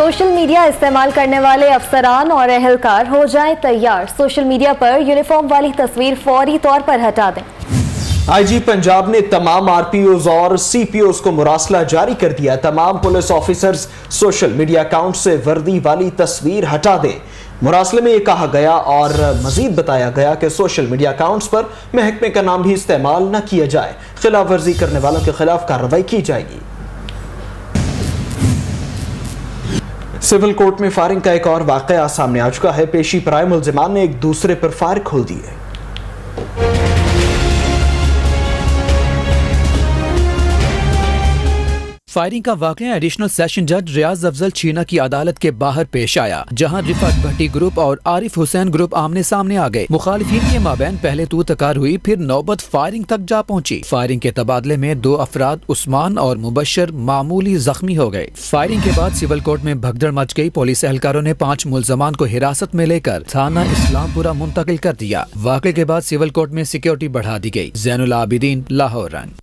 Social media इस्तेमाल करने वाले अफसरान और एहलकार हो जाएं तैयार। सोशल मीडिया पर यूनिफॉर्म वाली तस्वीर फौरी तौर पर हटा दें। आईजी पंजाब ने तमाम आरपीओज और सीपीओज को मुरासला जारी कर दिया। तमाम police officers social media account से वर्दी वाली तस्वीर हटा दें। मुरासले में ये कहा गया और मजीद बताया गया कि सोशल मीडिया अकाउंट्स पर महकमे का नाम भी इस्तेमाल न किया जाए। खिलाफ वर्जी करने वालों के खिलाफ कार्रवाई की जाएगी। सिविल कोर्ट में फायरिंग का एक और वाकया सामने आ चुका है। पेशी पर आए मुल्जिमान ने एक दूसरे पर फायर खोल दिए। फायरिंग का वाकया एडिशनल सेशन जज रियाज अफजल चीना की अदालत के बाहर पेश आया, जहां रिफत भट्टी ग्रुप और आरिफ हुसैन ग्रुप आमने सामने आ गए। मुखालिफिन के माबैन पहले तू तकार हुई, फिर नौबत फायरिंग तक जा पहुंची। फायरिंग के तबादले में 2 अफराद उस्मान और मुबशर मामूली जख्मी हो गए। फायरिंग के बाद सिविल कोर्ट में भगदड़ मच गई। पुलिस एहलकारों ने 5 मुल्जमान को हिरासत में लेकर थाना इस्लामपुरा मुंतकिल कर दिया। वाक़े के बाद सिविल कोर्ट में सिक्योरिटी बढ़ा दी गई। ज़ैनुल आबिदीन, लाहौर रन।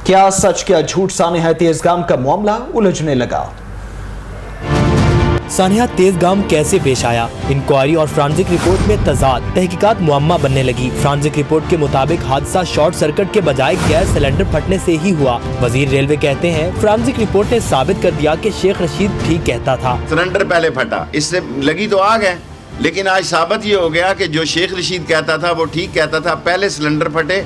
क्या सच क्या झूठ, सानिया तेजगाम का मामला उलझने लगा। सानिया तेजगाम कैसे पेश आया, इंक्वायरी और फ्रांसिक रिपोर्ट में तजाद, तहकीकात मुअम्मा बनने लगी। फ्रांसिक रिपोर्ट के मुताबिक हादसा शॉर्ट सर्किट के बजाय गैस सिलेंडर फटने से ही हुआ। वजीर रेलवे कहते हैं फ्रांसिक रिपोर्ट ने साबित कर दिया कि शेख रशीद ठीक कहता था। सिलेंडर पहले फटा, इससे लगी तो आग है, लेकिन आज साबित ये हो गया कि जो शेख रशीद कहता था वो ठीक कहता था। पहले सिलेंडर फटे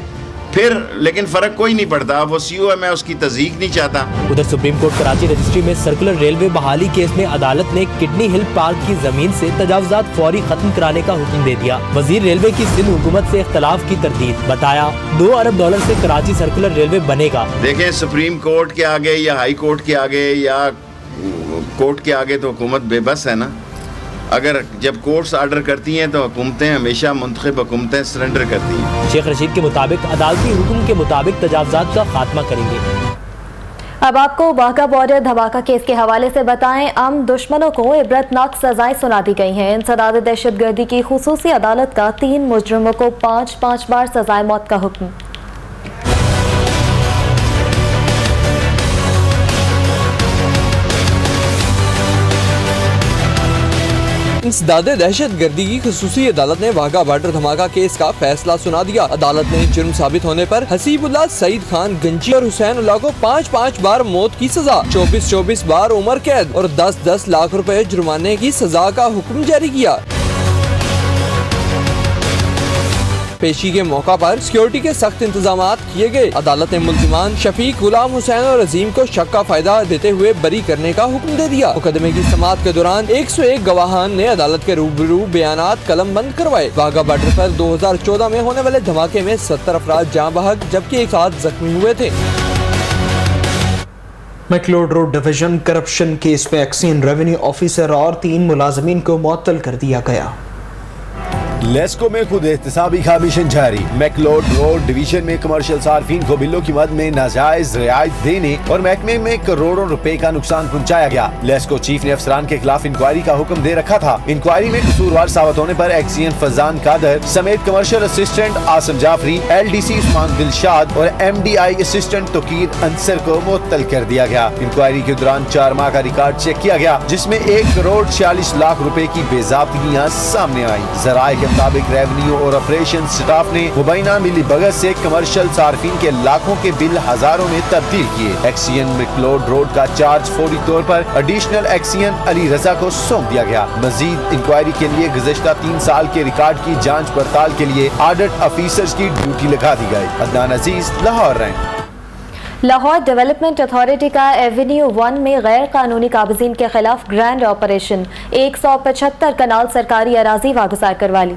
फिर, लेकिन फर्क कोई नहीं पड़ता। वो सीओ है, मैं उसकी तस्दीक नहीं चाहता। उधर सुप्रीम कोर्ट कराची रजिस्ट्री में सर्कुलर रेलवे बहाली केस में अदालत ने किडनी हिल पार्क की जमीन से तजावुजात फौरी खत्म कराने का हुक्म दे दिया। वजीर रेलवे की सिंध हुकूमत से इख्तलाफ की तरदीद, बताया $2 अरब से कराची सर्कुलर रेलवे बनेगा। देखें, सुप्रीम कोर्ट के आगे या हाई कोर्ट के आगे या कोर्ट के आगे तो हुकूमत बेबस है ना। अगर जब कोर्ट्स आर्डर करती हैं तो हुकूमतें हमेशा मुंतखब हुकूमतें सरेंडर करती हैं। शेख रशीद के मुताबिक अदालती हुक्म के मुताबिक तजावुजात का खात्मा करेंगे। अब आपको वाघा बॉर्डर धमाका केस के हवाले से बताएं। दुश्मनों को इबरतनाक सजाएं सुना दी गई हैं। इंसदाद दहशतगर्दी की खुसूसी अदालत का 3 मुजरिमों को 5-5 बार सजाए मौत का हुक्म। इंसदाद दहशतगर्दी की खुसूसी अदालत ने वाघा बॉर्डर धमाका केस का फैसला सुना दिया। अदालत ने जुर्म साबित होने पर हसीबुल्लाह, सईद खान, गंजी और हुसैन उल्लाह को 5-5 बार मौत की सजा, 24-24 बार उम्र कैद और 10-10 लाख रुपए जुर्माने की सजा का हुक्म जारी किया। पेशी के मौका पर सिक्योरिटी के सख्त इंतजाम किए गए। अदालत ने मुल्जिमान शफीक, गुलाम हुसैन और अजीम को शक का फायदा देते हुए बरी करने का हुक्म दे दिया। मुकदमे की समाअत के दौरान 101 गवाहान ने अदालत के रूबरू बयानात कलम बंद करवाए। वाघा बॉर्डर पर 2014 में होने वाले धमाके में 70 अफराद जाँ बहक जबकि 1 साथ जख्मी हुए थे। McLeod road division corruption case में एक्सीन रेवेन्यू ऑफिसर और 3 मुलाजमीन को मुअत्तल कर दिया गया। लेस्को में खुद एहतसाबी कमीशन जारी। मैकलोड रोड डिवीजन में कमर्शियल सार्फिन को बिलों की मद में नाजायज रियायत देने और महकमे में करोड़ों रुपए का नुकसान पहुंचाया गया। लेस्को चीफ ने अफसरान के खिलाफ इंक्वायरी का हुक्म दे रखा था। इंक्वायरी में कसूरवार साबित होने पर एक्सीएन फजान कादर समेत commercial assistant Asim Jafri, LDC Usman Dilshad और MDI असिस्टेंट तोकीर अंसर को मुअत्तल कर दिया गया। इंक्वायरी के दौरान 4 माह का रिकॉर्ड चेक किया गया, जिसमें 1 करोड़ 46 लाख रुपए की बेज़ाब्तगियां सामने आई। जराए के मुताबिक रेवेन्यू और ऑपरेशन स्टाफ ने मुबैना मिली भगत से कमर्शियल सार्फिन के लाखों के बिल हजारों में तब्दील किए। एक्सीएन मैकलोड रोड का चार्ज फौरी तौर पर एडिशनल एक्सीएन अली रजा को सौंप दिया गया। मजीद इंक्वायरी के लिए गुज़श्ता 3 साल के रिकॉर्ड की जांच पड़ताल के लिए ऑडिट ऑफिसर्स की ड्यूटी लगा दी गई। अदनान अजीज, लाहौर रहे। लाहौर डेवलपमेंट अथॉरिटी का एवेन्यू 1 में गैर कानूनी काबिज़ीन के खिलाफ ग्रैंड ऑपरेशन, 175 कनाल सरकारी अराजी वागुजार करवा ली।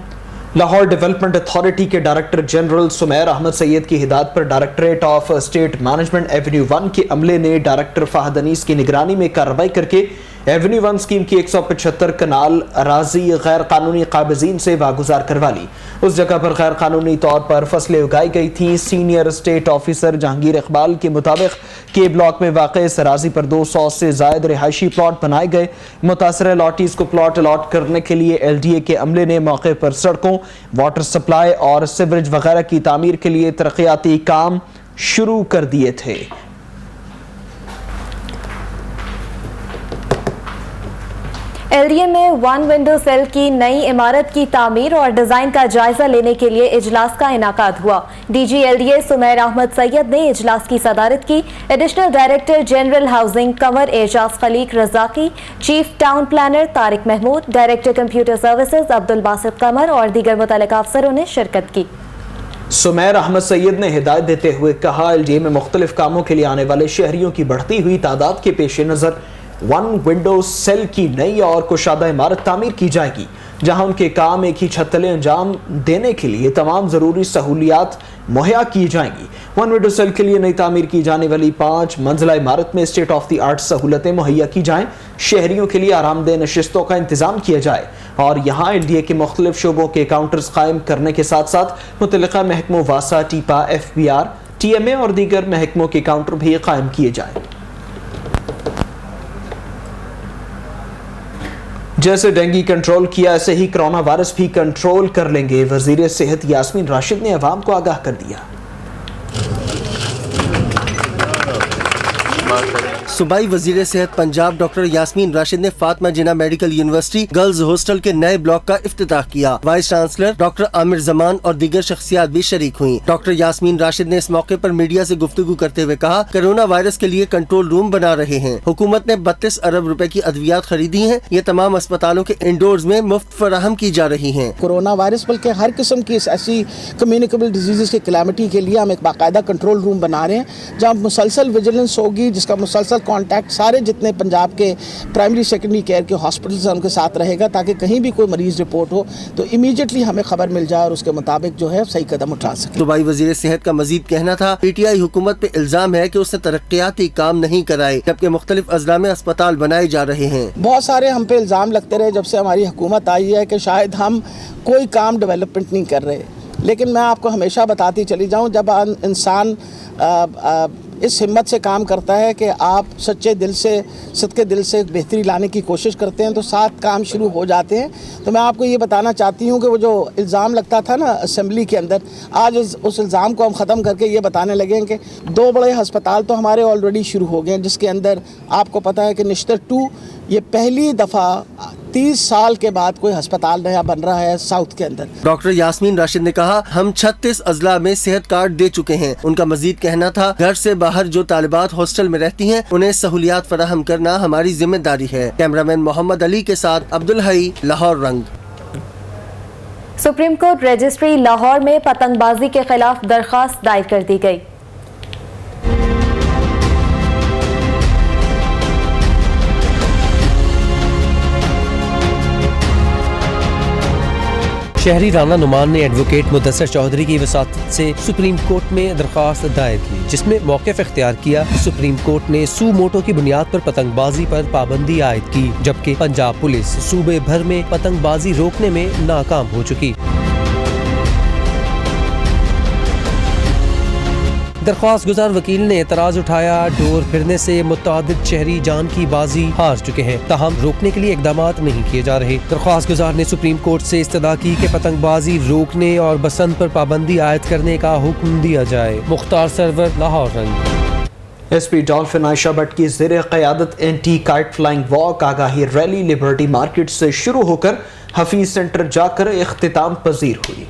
लाहौर डेवलपमेंट अथॉरिटी के डायरेक्टर जनरल सुमैर अहमद सैयद की हिदायत पर directorate of state management Avenue 1 के अमले ने डायरेक्टर फहद अनीस की निगरानी में कार्रवाई करके एवेन्यू 1 स्कीम की 175 कनाल अराजी गैर कानूनी काबिज़ीन से वागुजार करवा ली। उस जगह पर गैर कानूनी तौर पर फसलें उगाई गई थीं। Senior state officer Jahangir Iqbal के मुताबिक के ब्लॉक में वाक़ इस अराजी पर 200 से ज़ायद रिहायशी प्लॉट बनाए गए। मुतासर लॉटीज़ को प्लॉट अलॉट करने के लिए LDA के अमले ने मौके पर सड़कों, वाटर सप्लाई और सीवरेज वगैरह की तामीर के लिए तरक्याती काम शुरू कर दिए थे। LDA में वन विंडो सेल की नई इमारत की तामीर और डिजाइन का जायजा लेने के लिए इजलास का इनाकाद हुआ। DG LDA सुमैर अहमद सैयद ने इजलास की सदारत की। Additional director general housing Qamar Ejaz Khaliq Razzaqi, chief town planner Tariq Mahmood, director computer services Abdul Basit Qamar और दीगर मुतल्लिका अफसरों ने शिरकत की। सुमैर अहमद सैयद ने हिदायत देते हुए कहा, LDA में मुख्तलिफ कामों के लिए आने वाले शहरियों की बढ़ती हुई तादाद के पेश नज़र वन विंडो सेल की नई और कुशादा इमारत तामीर की जाएगी, जहां उनके काम एक ही छत तले अंजाम देने के लिए तमाम ज़रूरी सहूलियात मुहैया की जाएंगी। वन विंडो सेल के लिए नई तामीर की जाने वाली 5 मंजिला इमारत में स्टेट ऑफ द आर्ट सहूलतें मुहैया की जाएं, शहरियों के लिए आरामदेह नशिस्तों का इंतजाम किया जाए और यहाँ LDA के मुख्तलिफ शोबों के काउंटर्स कायम करने के साथ साथ मुतल्लिका महकमों वासा, टीपा, FBR, TMA और दीगर महकमों के काउंटर भी कायम किए जाएं। जैसे डेंगू कंट्रोल किया, ऐसे ही कोरोना वायरस भी कंट्रोल कर लेंगे। वजीर सेहत यास्मीन राशिद ने अवाम को आगाह कर दिया। सूबाई वजीर सेहत पंजाब डॉक्टर यास्मीन राशिद ने फातिमा जिन्ना मेडिकल यूनिवर्सिटी गर्ल्स हॉस्टल के नए ब्लॉक का इफ्तिताह किया। Vice chancellor doctor Aamir Zaman और दीगर शख्सियात भी शरीक हुई। डॉक्टर यास्मीन राशिद ने इस मौके पर मीडिया से गुफ्तगू करते हुए कहा, कोरोना वायरस के लिए कंट्रोल रूम बना रहे हैं। हुकूमत ने 32 अरब रुपए की अद्वियात खरीदी हैं। ये तमाम अस्पतालों के इंडोर्स में मुफ्त फराहम की जा रही हैं। कोरोना वायरस बल्कि हर किस्म की ऐसी कम्युनिकेबल डिजीज़ की कैलामिटी के लिए हम एक बाकायदा कंट्रोल रूम बना रहे हैं, जहाँ मुसलसल विजिलेंस होगी, जिसका मुसलसल कांटेक्ट सारे जितने पंजाब के प्राइमरी सेकेंडरी केयर के हॉस्पिटल्स हैं उनके साथ रहेगा, ताकि कहीं भी कोई मरीज रिपोर्ट हो तो इमीडिएटली हमें खबर मिल जाए और उसके मुताबिक जो है सही कदम उठा सके। सूबाई वजीर सेहत का मजीद कहना था, PTI हुकूमत पे इल्जाम है कि उसने तरक्याती काम नहीं कराए, जबकि मुख्तलिफ अजला में अस्पताल बनाए जा रहे हैं। बहुत सारे हम पे इल्ज़ाम लगते रहे जब से हमारी हुकूमत आई है कि शायद हम कोई काम डेवलपमेंट नहीं कर रहे, लेकिन मैं आपको हमेशा बताती चली जाऊँ, जब इंसान इस हिम्मत से काम करता है कि आप सच्चे दिल से, सदके दिल से बेहतरी लाने की कोशिश करते हैं तो साथ काम शुरू हो जाते हैं। तो मैं आपको ये बताना चाहती हूँ कि वो जो इल्ज़ाम लगता था ना असेंबली के अंदर, आज उस इल्ज़ाम को हम ख़त्म करके ये बताने लगे हैं कि 2 बड़े हस्पताल तो हमारे ऑलरेडी शुरू हो गए हैं, जिसके अंदर आपको पता है कि निश्तर 2 ये पहली दफ़ा 30 साल के बाद कोई अस्पताल नया बन रहा है साउथ के अंदर। डॉक्टर यास्मीन राशिद ने कहा, हम 36 अजला में सेहत कार्ड दे चुके हैं। उनका मजीद कहना था, घर से बाहर जो तालिबात हॉस्टल में रहती हैं उन्हें सहूलियात फराहम करना हमारी जिम्मेदारी है। कैमरामैन मोहम्मद अली के साथ अब्दुल हई, लाहौर रंग। सुप्रीम कोर्ट रजिस्ट्री लाहौर में पतंगबाजी के खिलाफ दरख्वास्त दायर कर दी गई। शहरी राना नुमान ने एडवोकेट मुदस्सर चौधरी की वसातत से सुप्रीम कोर्ट में दरख्वास्त दायर की, जिसमें मौक़िफ़ इख्तियार किया। सुप्रीम कोर्ट ने सू मोटो की बुनियाद पर पतंगबाजी पर पाबंदी आयद की, जबकि पंजाब पुलिस सूबे भर में पतंगबाजी रोकने में नाकाम हो चुकी। दरख्वास्त गुजार वकील ने एतराज उठाया, डोर फिरने से मुतअद्दिद शहरी जान की बाजी हार चुके हैं, ताहम रोकने के लिए इकदामात नहीं किए जा रहे। दरख्वास्त गुजार ने सुप्रीम कोर्ट से इस्तदा की कि पतंगबाजी रोकने और बसंत पर पाबंदी आयद करने का हुक्म दिया जाए। मुख्तार सरवर, लाहौर रंग। SP डॉल्फिन आयशा भट्ट की ज़ेरे क़यादत एंटी काइट फ्लाइंग वॉक आगाही रैली लिबर्टी मार्केट से शुरू होकर हफीज सेंटर जाकर इख्तिताम पजीर हुई।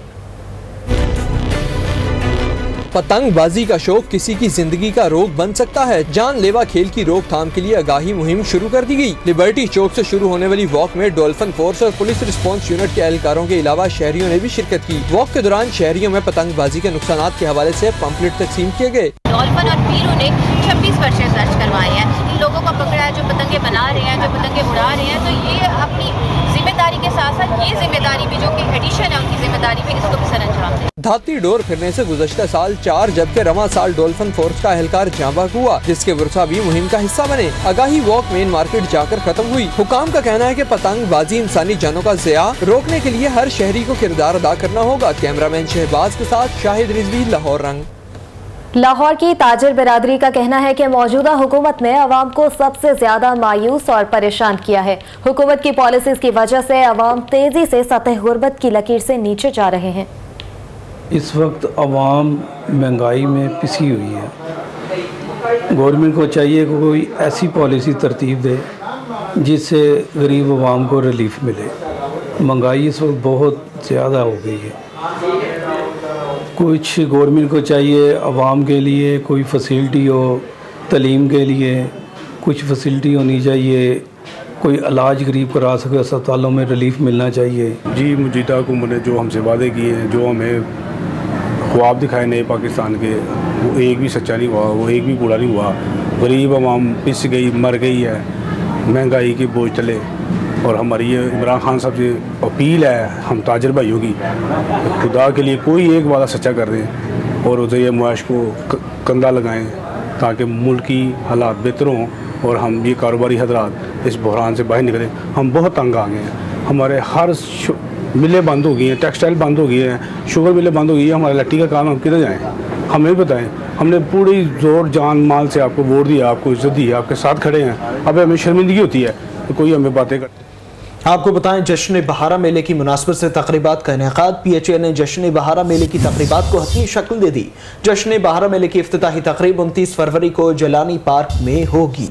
पतंगबाजी का शौक किसी की जिंदगी का रोग बन सकता है। जानलेवा खेल की रोकथाम के लिए आगाही मुहिम शुरू कर दी गई। लिबर्टी चौक से शुरू होने वाली वॉक में डॉल्फिन फोर्स और पुलिस रिस्पांस यूनिट के एहलकारों के अलावा शहरियों ने भी शिरकत की। वॉक के दौरान शहरियों में पतंगबाजी के नुकसान के हवाले से पंपलेट तकसीम किए गए। डॉल्फिन और पीरू ने 26 पर्चे दर्ज करवाए हैं। इन लोगों को पकड़ा है जो पतंगे बना रहे हैं, जो पतंगे उड़ा रहे हैं। तो ये अपनी जिम्मेदारी के साथ साथ ये जिम्मेदारी भी जो कि एडिशन है उनकी जिम्मेदारी भी, इसको भी सर अंजाम दें। धाती डोर फिरने से गुज़श्ता साल 4 जबकि रवां साल डॉल्फिन फोर्स का एहलकार जाँ बाग हुआ, जिसके वर्षा भी मुहिम का हिस्सा बने। आगाही वॉक मेन मार्केट जाकर खत्म हुई। हुकाम का कहना है कि पतंगबाजी इंसानी जानों का ज़िया रोकने के लिए हर शहरी को किरदार अदा करना होगा। कैमरामैन शहबाज के साथ शाहिद रिजवी, लाहौर रंग। लाहौर की ताजिर बिरादरी का कहना है कि मौजूदा हुकूमत ने अवाम को सबसे ज्यादा मायूस और परेशान किया है। हुकूमत की पॉलिसीज की वजह से अवाम तेजी से सतह गुर्बत की लकीर से नीचे जा रहे हैं। इस वक्त अवाम महंगाई में पिसी हुई है। गवर्नमेंट को चाहिए कि कोई ऐसी पॉलिसी तरतीब दे जिससे गरीब आवाम को रिलीफ मिले। महंगाई इस वक्त बहुत ज़्यादा हो गई है। कुछ गवर्नमेंट को चाहिए आवाम के लिए कोई फैसिलिटी हो, तालीम के लिए कुछ फैसिलिटी होनी चाहिए, कोई इलाज गरीब करा सके, अस्पतालों में रिलीफ मिलना चाहिए। जी मौजूदा हुकूमत ने जो हमसे वादे किए हैं, जो हमें ख्वाब दिखाए नए पाकिस्तान के, वो एक भी सच्चा नहीं हुआ, वो एक भी पूरा नहीं हुआ। गरीब आवाम पिस गई, मर गई है महंगाई के बोझ तले। और हमारी ये इमरान खान साहब से अपील है हम ताजर भाइयों की, खुदा के लिए कोई एक वादा सच्चा कर दें और उसे मुआश को कंधा लगाएं ताकि मुल्क की हालात बेहतर हों और हम ये कारोबारी हजरात इस बहरान से बाहर निकलें। हम बहुत तंग आ गए हैं, हमारे हर मिलें बंद हो गई हैं, टेक्सटाइल बंद हो गई हैं, शुगर मिलें बंद हो गई हैं, हमारा लट्टी का काम, हम किधर जाएँ? हमें बताएं। हमने पूरी जोर जान माल से आपको वोट दिया, आपको इज्जत दी, आपके साथ खड़े हैं, अब हमें शर्मिंदगी होती है तो कोई हमें बातें कर। आपको बताएं जश्न बहारा मेले की मुनासबत से तकरीबात का इनेकाद। PHA ने जश्न बहारा मेले की तकरीबात को हतमी शक्ल दे दी। जश्न बहारा मेले की इफ्तिताही तकरीब 29 फरवरी को जलानी पार्क में होगी।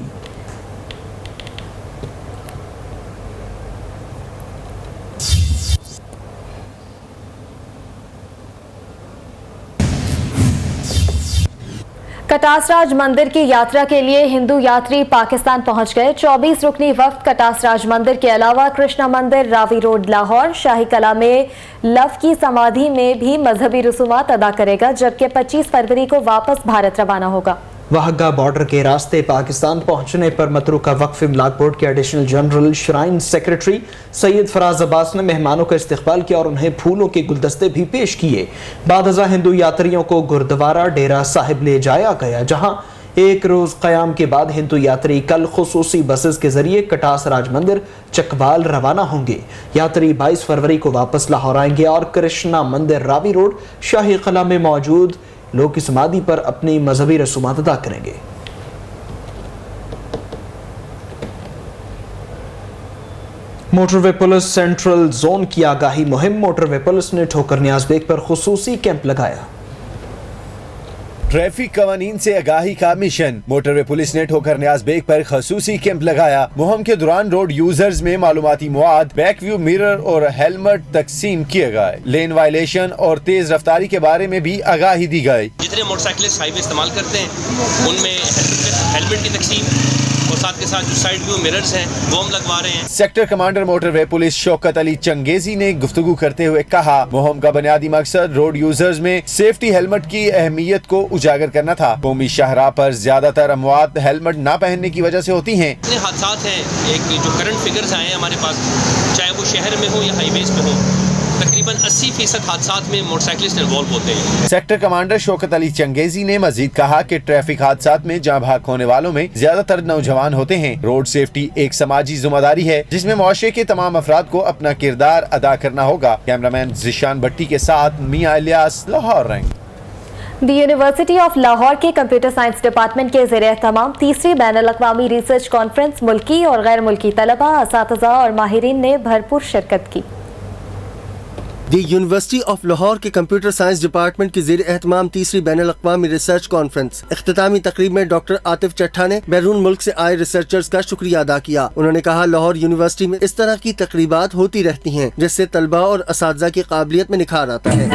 कटासराज मंदिर की यात्रा के लिए हिंदू यात्री पाकिस्तान पहुंच गए। 24 रुकनी वफ्द कटासराज मंदिर के अलावा कृष्णा मंदिर, रावी रोड, लाहौर, शाही कला में लव की समाधि में भी मजहबी रसूमात अदा करेगा, जबकि 25 फरवरी को वापस भारत रवाना होगा। वाहगा बॉर्डर के रास्ते पाकिस्तान पहुंचने पर मतरूका वक्फ इमलाक बोर्ड के additional general shrine secretary Syed Faraz Abbas ने मेहमानों का इस्तकबाल किया और उन्हें फूलों के गुलदस्ते भी पेश किए। बादजा हिंदू यात्रियों को गुरुद्वारा डेरा साहिब ले जाया गया, जहां एक रोज क़याम के बाद हिंदू यात्री कल खुसूसी बसेस के जरिए कटासराज मंदिर चकवाल रवाना होंगे। यात्री 22 फरवरी को वापस लाहौर आएंगे और कृष्णा मंदिर, रावी रोड, शाही कला में मौजूद लोग की समाधि पर अपनी मजहबी रसूमात अदा करेंगे। मोटरवे पुलिस सेंट्रल जोन की आगाही मुहिम। मोटरवे पुलिस ने ठोकर न्याज बेग पर खुसूसी कैंप लगाया। ट्रैफिक कवानीन से आगाही का मिशन। मोटरवे पुलिस ने ठोकर न्याज बेग पर खसूसी कैंप लगाया। मुहिम के दौरान रोड यूजर्स में मालूमाती मवाद, बैक व्यू मिरर और हेलमेट तकसीम किए गए। लेन वायलेशन और तेज रफ्तारी के बारे में भी आगाही दी गई। जितने मोटरसाइकिलिस्ट हाईवे इस्तेमाल करते हैं उनमें हेलमेट की तकसीम और साथ के साथ जो साइड व्यू मिरर्स हैं वो हम लगवा रहे हैं। Sector commander motorway police Shaukat Ali changezi ने गुफ्तगू करते हुए कहा, मुहिम का बुनियादी मकसद रोड यूजर्स में सेफ्टी हेलमेट की अहमियत को उजागर करना था। कौमी शाहराह पर ज्यादातर अमवात हेलमेट न पहनने की वजह से होती हैं। इतने हादसात हैं, एक जो करंट फिगर्स आए हैं हमारे पास, चाहे वो शहर में हो या हाईवेज पे हो, तकरीबन 80% हादसात में मोटरसाइकिलिस्ट इन्वॉल्व होते हैं। सेक्टर कमांडर शौकत अली चंगेजी ने मजीद कहा कि ट्रैफिक हादसात में जाँ भाग होने वालों में ज्यादातर नौजवान होते हैं। रोड सेफ्टी एक समाजी जिम्मेदारी है जिसमें मुआशरे के तमाम अफराद को अपना किरदार अदा करना होगा। कैमरामैन जिशान भट्टी के साथ मियां इलियास, लाहौर रंग। द यूनिवर्सिटी ऑफ लाहौर के कंप्यूटर साइंस डिपार्टमेंट के ज़ेरे एहतमाम तीसरी बैनुल-अक़वामी रिसर्च कॉन्फ्रेंस मुल्की और गैर मुल्की तलबा, असातिज़ा और माहिरीन ने भरपूर शिरकत की। दी यूनिवर्सिटी ऑफ लाहौर के कंप्यूटर साइंस डिपार्टमेंट की ज़ेर एहतमाम तीसरी बैनुल-अक़वामी रिसर्च कॉन्फ्रेंस इख्तितामी तकरीब में डॉक्टर आतिफ चट्ठा ने बैरून मुल्क से आए रिसर्चर्स का शुक्रिया अदा किया। उन्होंने कहा, लाहौर यूनिवर्सिटी में इस तरह की तकरीबात होती रहती हैं जिससे तलबा और असातिज़ा की काबिलियत में निखार आता है।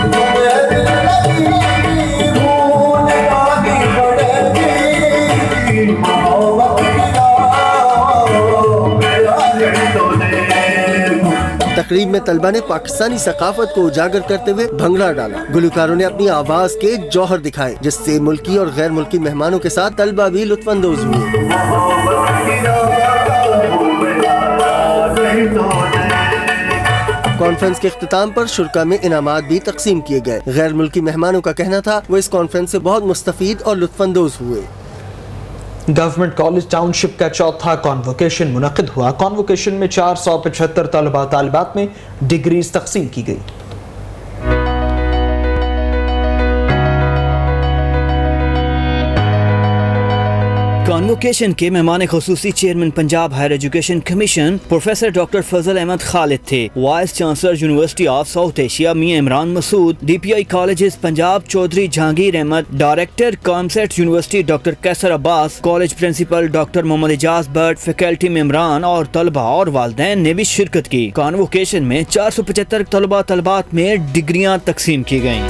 तकरीब में तलबा ने पाकिस्तानी सकाफत को उजागर करते हुए भंगड़ा डाला। गुलकारों ने अपनी आवाज के जौहर दिखाए जिससे मुल्की और गैर मुल्की मेहमानों के साथ तलबा भी लुत्फानंदोज हुए। कॉन्फ्रेंस के इख्तिताम पर शुरका में इनामात भी तकसीम किए गए। गैर मुल्की मेहमानों का कहना था वो इस कॉन्फ्रेंस से बहुत मुस्तफीद और लुत्फानंदोज हुए। गवर्नमेंट कॉलेज टाउनशिप का चौथा कॉन्वोकेशन मुनक़िद हुआ। कॉन्वोकेशन में 475 तलबा तालिबात में डिग्रीज तकसीम की गई। کانوکیشن کے مہمان خصوصی chairman Punjab higher education commission professor doctor Fazal Ahmad Khalid تھے. Vice chancellor university of South Asia Mian Imran Masood, D P I colleges Punjab Chaudhry Jahangir Ahmad, director COMSATS university doctor Qaiser Abbas, college principal doctor Muhammad Ejaz Butt, faculty ممبران اور طلباء اور والدین نے بھی شرکت کی. کانوکیشن میں 475 طلباء طلبات میں ڈگریاں تقسیم کی گئیں.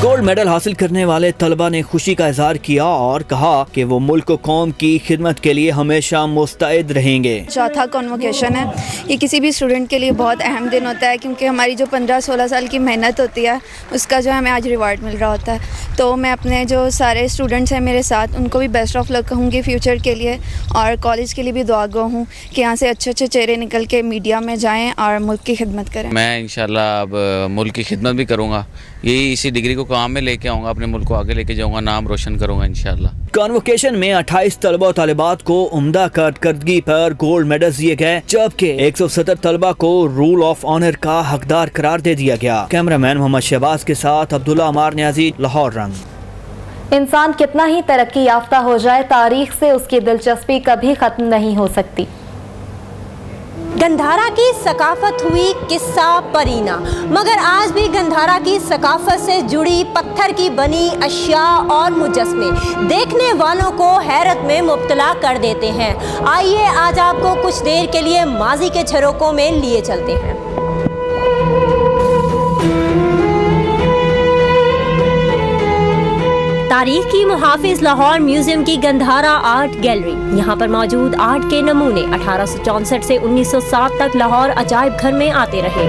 گولڈ میڈل حاصل کرنے والے طلباء نے خوشی کا اظہار کیا اور کہا کہ وہ ملک و قوم کی خدمت کے لیے ہمیشہ مستعد رہیں گے. چوتھا کنووکیشن ہے، یہ کسی بھی اسٹوڈنٹ کے لیے بہت اہم دن ہوتا ہے کیونکہ ہماری جو 15-16 سال کی محنت ہوتی ہے اس کا جو ہمیں آج ریوارڈ مل رہا ہوتا ہے. تو میں اپنے جو سارے اسٹوڈنٹس ہیں میرے ساتھ ان کو بھی بیسٹ آف لک کہوں گی فیوچر کے لیے، اور کالج کے لیے بھی دعا گو ہوں کہ یہاں سے اچھے اچھے چہرے نکل کے میڈیا میں جائیں اور ملک کی خدمت کریں. میں انشاءاللہ اب ملک کی خدمت بھی کروں گا، یہی اسی ڈگری کو کام میں لے کے آؤں گا، اپنے ملک کو آگے لے کے جاؤں گا، نام روشن کروں گا انشاءاللہ. کانوکیشن میں 28 طلباء و طالبات کو عمدہ کارکردگی پر گولڈ میڈل دیے گئے، جبکہ 170 طلباء کو رول آف آنر کا حقدار قرار دے دیا گیا. کیمرہ مین محمد شہباز کے ساتھ عبداللہ عمار نیازی، لاہور رنگ. انسان کتنا ہی ترقی یافتہ ہو جائے، تاریخ سے اس کی دلچسپی کبھی ختم نہیں ہو سکتی. گندھارا کی ثقافت ہوئی قصہ پرینا، مگر آج بھی گندھارا کی ثقافت سے جڑی پتھر کی بنی اشیاء اور مجسمے دیکھنے والوں کو حیرت میں مبتلا کر دیتے ہیں. آئیے آج آپ کو کچھ دیر کے لیے ماضی کے جھروکوں میں لیے چلتے ہیں. تاریخ کی محافظ لاہور میوزیم کی گندھارا آرٹ گیلری. یہاں پر موجود آرٹ کے نمونے 1864 سے 1907 تک لاہور عجائب گھر میں آتے رہے.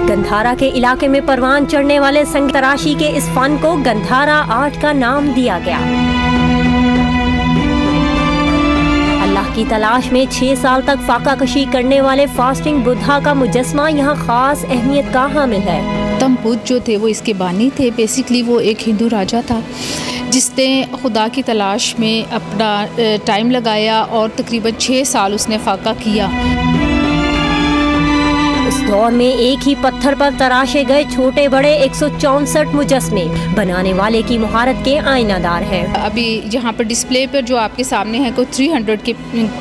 گندھارا کے علاقے میں پروان چڑھنے والے سنگ تراشی کے اس فن کو گندھارا آرٹ کا نام دیا گیا. اللہ کی تلاش میں 6 سال تک فاقہ کشی کرنے والے فاسٹنگ بدھا کا مجسمہ یہاں خاص اہمیت کا حامل ہے. گوتم بدھ جو تھے وہ اس کے بانی تھے. بیسیکلی وہ ایک ہندو راجا تھا جس نے خدا کی تلاش میں اپنا ٹائم لگایا اور تقریباً 6 سال اس نے فاقہ کیا. اس دور میں ایک ہی پتھر پر تراشے گئے چھوٹے بڑے 164 مجسمے بنانے والے کی مہارت کے آئینہ دار ہیں. ابھی یہاں پر ڈسپلے پر جو آپ کے سامنے ہے کوئی 300 کے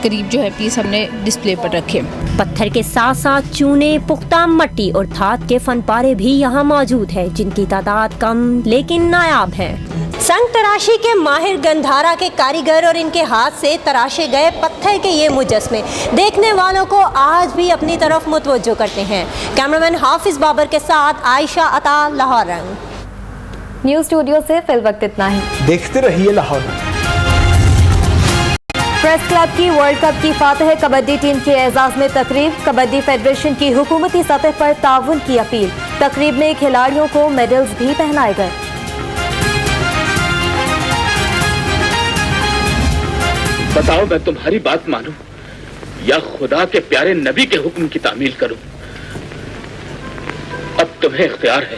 قریب جو ہے پیس ہم نے ڈسپلے پر رکھے. پتھر کے ساتھ ساتھ چونے، پختہ مٹی اور دھات کے فن پارے بھی یہاں موجود ہیں جن کی تعداد کم لیکن نایاب ہے. سنگ تراشی کے ماہر گندھارا کے کاریگر اور ان کے ہاتھ سے تراشے گئے پتھر کے یہ مجسمے دیکھنے والوں کو آج بھی اپنی طرف متوجہ کرتے ہیں. کیمرامین حافظ بابر کے ساتھ عائشہ عطا، لاہور رنگ. نیوز اسٹوڈیو سے فی الوقت اتنا ہی. دیکھتے رہیے لاہور. پریس کلب کی ورلڈ کپ کی فاتح کبڈی ٹیم کے اعزاز میں تقریب. کبڈی فیڈریشن کی حکومتی سطح پر تعاون کی اپیل. تقریب میں کھلاڑیوں کو میڈلز بھی پہنائے گئے. بتاؤ میں تمہاری بات مانوں یا خدا کے پیارے نبی کے حکم کی تعمیل کروں؟ اب تمہیں اختیار ہے.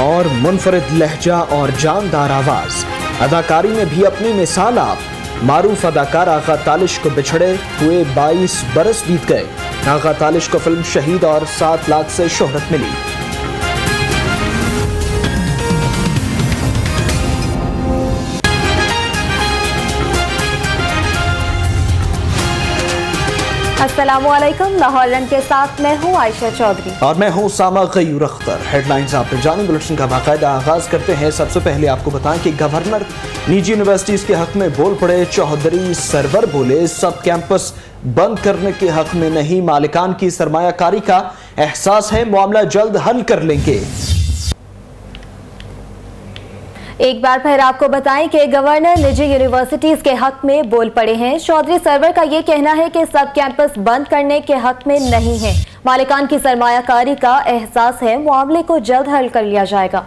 اور منفرد لہجہ اور جاندار آواز، اداکاری میں بھی اپنی مثال آپ. معروف اداکار آغا تالش کو بچھڑے ہوئے 22 برس بیت گئے. آغا تالش کو فلم شہید اور 7 لاکھ سے شہرت ملی. السلام علیکم. لاہور رن کے ساتھ میں ہوں عائشہ چودھری اور میں ہوں سامہ غیور اختر. ہیڈ لائنز آپ نے جانی. بلٹن کا باقاعدہ آغاز کرتے ہیں. سب سے پہلے آپ کو بتائیں کہ گورنر نجی یونیورسٹیز کے حق میں بول پڑے. چوہدری سرور بولے سب کیمپس بند کرنے کے حق میں نہیں، مالکان کی سرمایہ کاری کا احساس ہے، معاملہ جلد حل کر لیں گے. ایک بار پھر آپ کو بتائیں کہ گورنر نجی یونیورسٹیز کے حق میں بول پڑے ہیں. چودھری سرور کا یہ کہنا ہے کہ سب کیمپس بند کرنے کے حق میں نہیں ہے، مالکان کی سرمایہ کاری کا احساس ہے، معاملے کو جلد حل کر لیا جائے گا.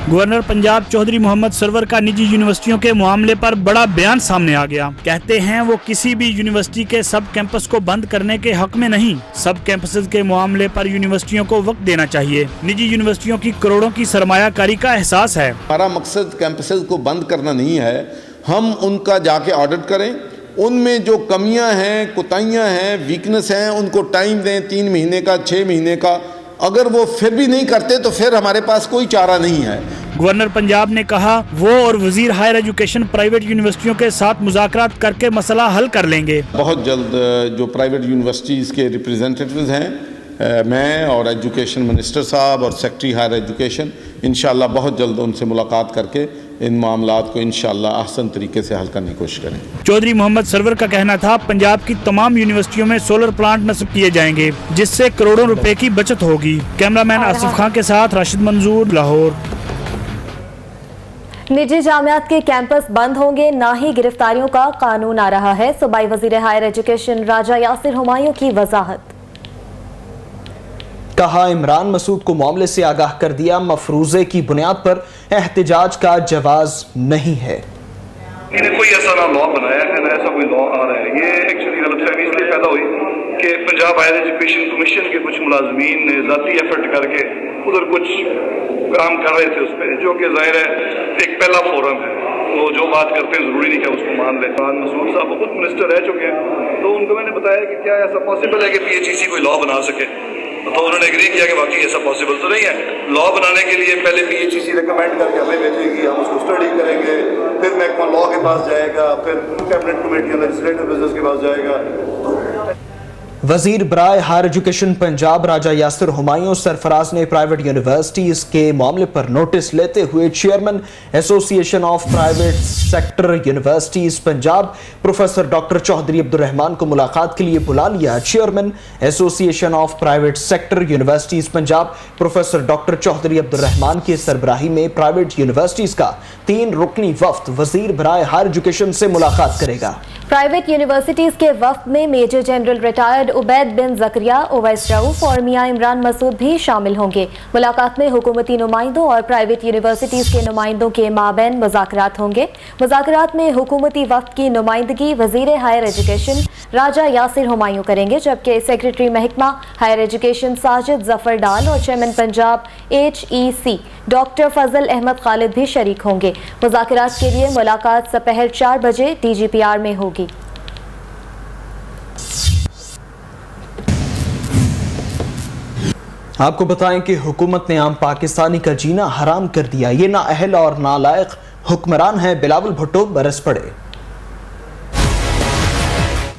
گورنر پنجاب چودھری محمد سرور کا نجی یونیورسٹیوں کے معاملے پر بڑا بیان سامنے آ گیا. کہتے ہیں وہ کسی بھی یونیورسٹی کے سب کیمپس کو بند کرنے کے حق میں نہیں، سب کیمپسز کے معاملے پر یونیورسٹیوں کو وقت دینا چاہیے. نجی یونیورسٹیوں کی کروڑوں کی سرمایہ کاری کا احساس ہے. ہمارا مقصد کیمپسز کو بند کرنا نہیں ہے، ہم ان کا جا کے آڈٹ کریں، ان میں جو کمیاں ہیں، کوتاہیاں ہیں، ویکنس ہیں، ان کو ٹائم دیں 3 مہینے کا، 6 مہینے کا. اگر وہ پھر بھی نہیں کرتے تو پھر ہمارے پاس کوئی چارہ نہیں ہے. گورنر پنجاب نے کہا وہ اور وزیر ہائر ایجوکیشن پرائیویٹ یونیورسٹیوں کے ساتھ مذاکرات کر کے مسئلہ حل کر لیں گے. بہت جلد جو پرائیویٹ یونیورسٹیز کے ریپریزنٹیٹیوز ہیں، میں اور ایجوکیشن منسٹر صاحب اور سیکرٹری ہائر ایجوکیشن انشاءاللہ بہت جلد ان سے ملاقات کر کے ان معاملات کو انشاءاللہ احسن طریقے سے حل کرنے کی کوشش کریں. چودھری محمد سرور کا کہنا تھا پنجاب کی تمام یونیورسٹیوں میں سولر پلانٹ نصب کیے جائیں گے جس سے کروڑوں روپے کی بچت ہوگی. کیمرامین آصف خان کے ساتھ راشد منظور، لاہور. نجی جامعات کے کیمپس بند ہوں گے، نہ ہی گرفتاریوں کا قانون آ رہا ہے. صوبائی وزیر ہائر ایجوکیشن راجہ یاسر ہمایوں کی وضاحت. کہا عمران مسعود کو معاملے سے آگاہ کر دیا، مفروضے کی بنیاد پر احتجاج کا جواز نہیں ہے. انہیں کوئی ایسا نہ لا بنایا ہے، نہ ایسا کوئی لا آ رہا ہے. یہ ایکچولی غلط فہمی اس لیے پیدا ہوئی کہ پنجاب ہائر ایجوکیشن کمیشن کے کچھ ملازمین نے ذاتی ایفرٹ کر کے ادھر کچھ کام کر رہے تھے اس پہ، جو کہ ظاہر ہے ایک پہلا فورم ہے. وہ جو بات کرتے ہیں ضروری نہیں کہ اس کو مان لیں. عمران مسعود صاحب خود منسٹر رہ چکے ہیں، تو ان کو میں نے بتایا کہ کیا ایسا پاسبل ہے کہ پی ایچ ای سی کوئی لا بنا سکے، تو انہوں نے ایگری کیا کہ واقعی ایسا پاسبل تو نہیں ہے. لا بنانے کے لیے پہلے پی ایچ ای سی ریکمینڈ کر کے ہمیں بھیجے گی، ہم اس کو اسٹڈی کریں گے، پھر محکمہ لا کے پاس جائے گا، پھر کیبنٹ کمیٹی لیجسلیٹو بزنس کے پاس جائے گا. وزیر برائے ہائر ایجوکیشن پنجاب راجہ یاسر ہمایوں سرفراز نے پرائیویٹ یونیورسٹیز کے معاملے پر نوٹس لیتے ہوئے chairman association of private sector universities Punjab professor doctor Chaudhry Abdul Rehman کو ملاقات کے لیے بلا لیا. Chairman association of private sector universities Punjab professor doctor Chaudhry Abdul Rehman کی سربراہی میں پرائیویٹ یونیورسٹیز کا 3 رکنی وفد وزیر برائے ہائر ایجوکیشن سے ملاقات کرے گا. پرائیویٹ یونیورسٹیز کے وفد میں میجر جنرل ریٹائرڈ عبید بن زکریا، اویس رؤوف اور میاں عمران مسعود بھی شامل ہوں گے. ملاقات میں حکومتی نمائندوں اور پرائیویٹ یونیورسٹیز کے نمائندوں کے مابین مذاکرات ہوں گے. مذاکرات میں حکومتی وفد کی نمائندگی وزیر ہائر ایجوکیشن راجہ یاسر ہمایوں کریں گے، جبکہ سیکرٹری محکمہ ہائر ایجوکیشن ساجد ظفر ڈال اور chairman Punjab HEC doctor Fazal Ahmad خالد بھی شریک ہوں گے. مذاکرات کے لیے ملاقات دوپہر 4 بجے DGPR میں ہوگی. آپ کو بتائیں کہ حکومت نے عام پاکستانی کا جینا حرام کر دیا. یہ نااہل اور نالائق حکمران ہیں. بلاول بھٹو برس پڑے.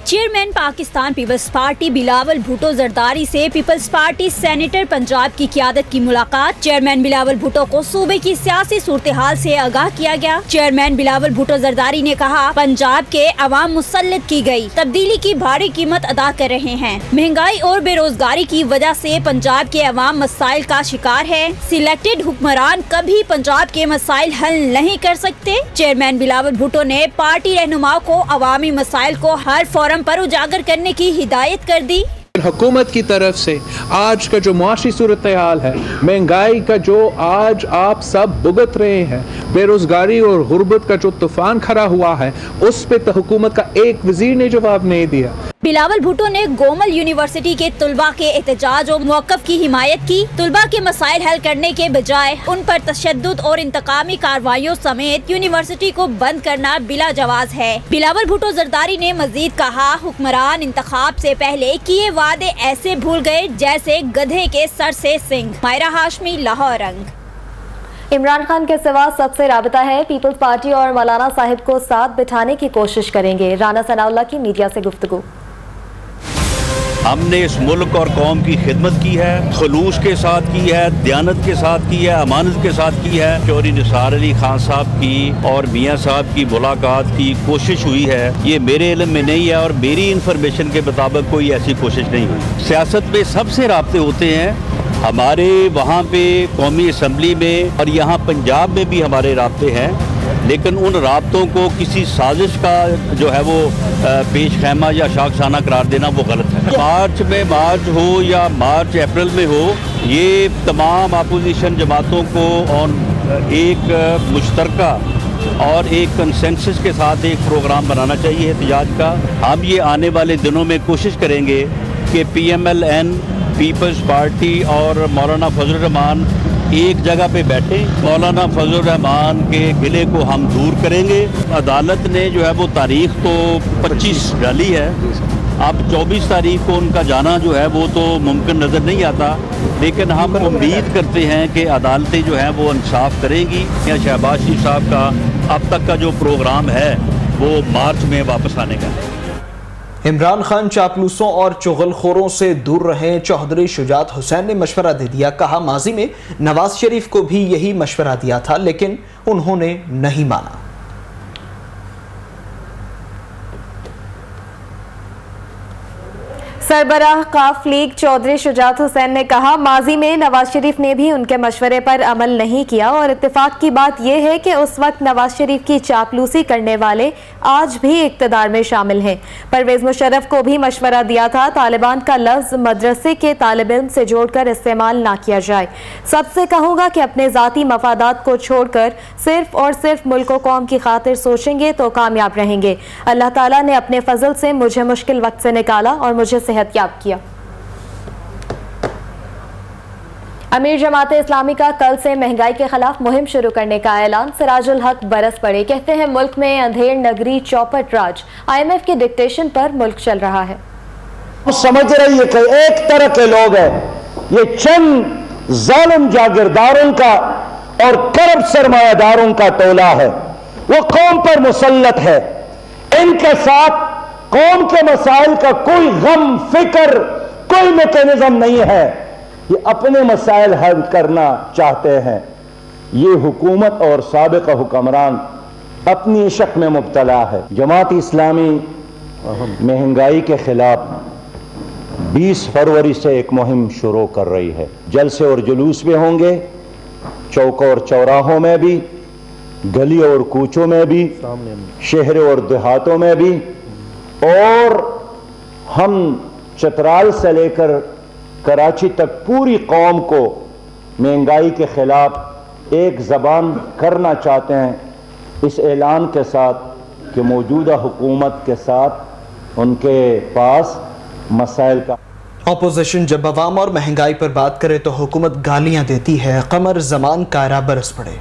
چیئرمین پاکستان پیپلز پارٹی بلاول بھٹو زرداری سے پیپلز پارٹی سینیٹر پنجاب کی قیادت کی ملاقات. چیئرمین بلاول بھٹو کو صوبے کی سیاسی صورتحال سے آگاہ کیا گیا. چیئرمین بلاول بھٹو زرداری نے کہا پنجاب کے عوام مسلط کی گئی تبدیلی کی بھاری قیمت ادا کر رہے ہیں. مہنگائی اور بے روزگاری کی وجہ سے پنجاب کے عوام مسائل کا شکار ہے. سلیکٹڈ حکمران کبھی پنجاب کے مسائل حل نہیں کر سکتے. چیئرمین بلاول بھٹو نے پارٹی رہنماؤں کو عوامی مسائل کو ہر فورم پر اجاگر کرنے کی ہدایت کر دی. حکومت کی طرف سے آج کا جو معاشی صورتحال ہے، مہنگائی کا جو آج آپ سب بھگت رہے ہیں، بے روزگاری اور غربت کا جو طوفان کھڑا ہوا ہے، اس پہ تو حکومت کا ایک وزیر نے جواب نہیں دیا. بلاول بھٹو نے گومل یونیورسٹی کے طلباء کے احتجاج و موقف کی حمایت کی. طلباء کے مسائل حل کرنے کے بجائے ان پر تشدد اور انتقامی کارروائیوں سمیت یونیورسٹی کو بند کرنا بلا جواز ہے. بلاول بھٹو زرداری نے مزید کہا حکمران انتخاب سے پہلے کیے وعدے ایسے بھول گئے جیسے گدھے کے سر سے سنگ. مائرہ ہاشمی، لاہور رنگ. عمران خان کے سوا سب سے رابطہ ہے. پیپلز پارٹی اور مولانا صاحب کو ساتھ بٹھانے کی کوشش کریں گے. رانا ثناء اللہ کی میڈیا سے گفتگو. ہم نے اس ملک اور قوم کی خدمت کی ہے، خلوص کے ساتھ کی ہے، دیانت کے ساتھ کی ہے، امانت کے ساتھ کی ہے. چوہدری نثار علی خان صاحب کی اور میاں صاحب کی ملاقات کی کوشش ہوئی ہے. یہ میرے علم میں نہیں ہے اور میری انفارمیشن کے مطابق کوئی ایسی کوشش نہیں ہوئی. سیاست میں سب سے رابطے ہوتے ہیں. ہمارے وہاں پہ قومی اسمبلی میں اور یہاں پنجاب میں بھی ہمارے رابطے ہیں، لیکن ان رابطوں کو کسی سازش کا جو ہے وہ پیش خیمہ یا شاخسانہ قرار دینا وہ غلط ہے. مارچ میں مارچ ہو یا مارچ اپریل میں ہو، یہ تمام اپوزیشن جماعتوں کو ایک مشترکہ اور ایک کنسنسس کے ساتھ ایک پروگرام بنانا چاہیے احتجاج کا. ہم یہ آنے والے دنوں میں کوشش کریں گے کہ PMLN، پیپلز پارٹی اور مولانا فضل الرحمان एक जगह पे बैठे, मौलाना फजल रहमान के गिले को हम दूर करेंगे। अदालत ने जो है वो तारीख तो 25 डाली है, अब 24 तारीख को उनका जाना जो है वो तो मुमकिन नज़र नहीं आता, लेकिन हम उम्मीद करते हैं कि अदालतें जो हैं वो इंसाफ करेंगी। या शहबाज शरीफ साहब का अब तक का जो प्रोग्राम है वो मार्च में वापस आने का है। इमरान खान चापलूसों और चुगलखोरों से दूर रहें, चौधरी शुजात हुसैन ने मशवरा दे दिया। कहा माजी में नवाज शरीफ को भी यही मशवरा दिया था लेकिन उन्होंने नहीं माना। सरबराह काफ लीग चौधरी शुजात हुसैन ने कहा माजी में नवाज शरीफ ने भी उनके मशवरे पर अमल नहीं किया और इत्तेफाक की बात यह है कि उस वक्त नवाज शरीफ की चापलूसी करने वाले आज भी इक़्तिदार में शामिल हैं। परवेज मुशर्रफ को भी मशवरा दिया था तालिबान का लफ्ज़ मदरसे के तालिब इल्म से जोड़कर इस्तेमाल ना किया जाए। सबसे कहूँगा कि अपने ज़ाती मफादात को छोड़कर सिर्फ और सिर्फ मुल्क व कौम की खातिर सोचेंगे तो कामयाब रहेंगे। अल्लाह ताला ने अपने फजल से मुझे मुश्किल वक्त से निकाला और मुझे सेहतयाब किया। अमीर जमात इस्लामी का कल से महंगाई के खिलाफ मुहिम शुरू करने का ऐलान। सिराजुल हक बरस पड़े, कहते हैं मुल्क में अंधेर नगरी चौपट राज, IMF के डिक्टेशन पर मुल्क चल रहा है। समझ रही है कि एक तरह के लोग हैं, ये चंद जालिम जागीरदारों का और करब सरमायादारों का टोला है, वो कौम पर मुसल्लत है। इनके साथ कौम के मसाइल का कोई गम फिक्र कोई मैकेनिज्म नहीं है, ये अपने मसाइल हल करना चाहते हैं। ये हुकूमत और साबिक़ हुक्मरान अपनी इश्क में मुब्तला है। जमात इस्लामी महंगाई के खिलाफ 20 फरवरी से एक मुहिम शुरू कर रही है। जलसे और जुलूस भी होंगे, चौक और चौराहों में भी, गली और कूचों में भी, शहर और देहातों में भी, और हम चतराल से लेकर कराची तक पूरी कौम को महंगाई के खिलाफ एक ज़बान करना चाहते हैं इस ऐलान के साथ कि मौजूदा हुकूमत के साथ उनके पास मसाइल का। अपोजिशन जब अवाम और महंगाई पर बात करे तो हुकूमत गालियां देती है। कमर जमान कायरा बरस पड़े।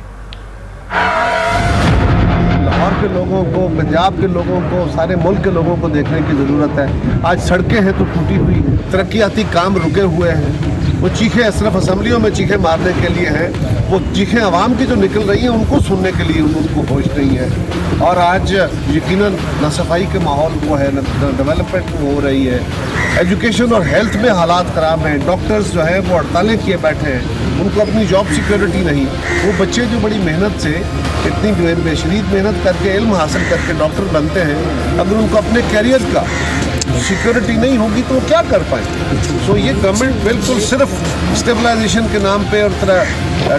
लाहौर के लोगों को, पंजाब के लोगों को, सारे मुल्क के लोगों को देखने की ज़रूरत है। आज सड़कें हैं तो टूटी हुई, तरक्याती काम रुके हुए हैं। वो चीखें सिर्फ असम्बलियों में चीखें मारने के लिए हैं, वो चीखें आवाम की जो निकल रही हैं उनको सुनने के लिए उनको होश नहीं है। और आज यकीनन ना सफाई के माहौल वो है, ना डेवलपमेंट हो रही है। एजुकेशन और हेल्थ में हालात ख़राब हैं। डॉक्टर्स जो है वो हड़तालें किए बैठे हैं, उनको अपनी जॉब सिक्योरिटी नहीं। वो बच्चे जो बड़ी मेहनत से, इतनी बेशरीत मेहनत करके, इल्म हासिल करके डॉक्टर बनते हैं, अगर उनको अपने कैरियर का सिक्योरिटी नहीं होगी तो वो क्या कर पाएंगे। सो ये गवर्नमेंट बिल्कुल सिर्फ स्टेबलाइजेशन के नाम पे और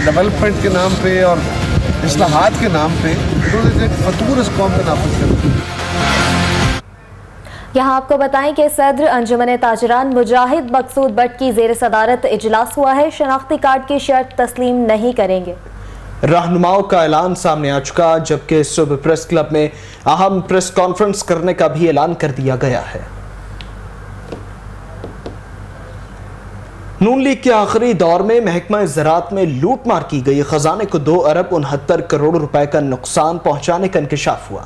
डेवलपमेंट के नाम पे और इस्लाहात के नाम पे एक फतूर इस कौम पे नाफिज करती है। यहाँ आपको बताएं कि सदर अंजुमन ताजरान मुजाहिद मकसूद बट की जेर सदारत इजलास हुआ है। शनाख्ती कार्ड की शर्त तस्लीम नहीं करेंगे। रहनुमाओं का ऐलान सामने आ चुका, जबकि सुबह प्रेस क्लब में अहम प्रेस कॉन्फ्रेंस करने का भी ऐलान कर दिया गया है। नून लीग के आखिरी दौर में महकमा ज़राअत में लूट मार की गई। खजाने को 2 अरब 69 करोड़ रुपए का नुकसान पहुंचाने का इंकशाफ हुआ।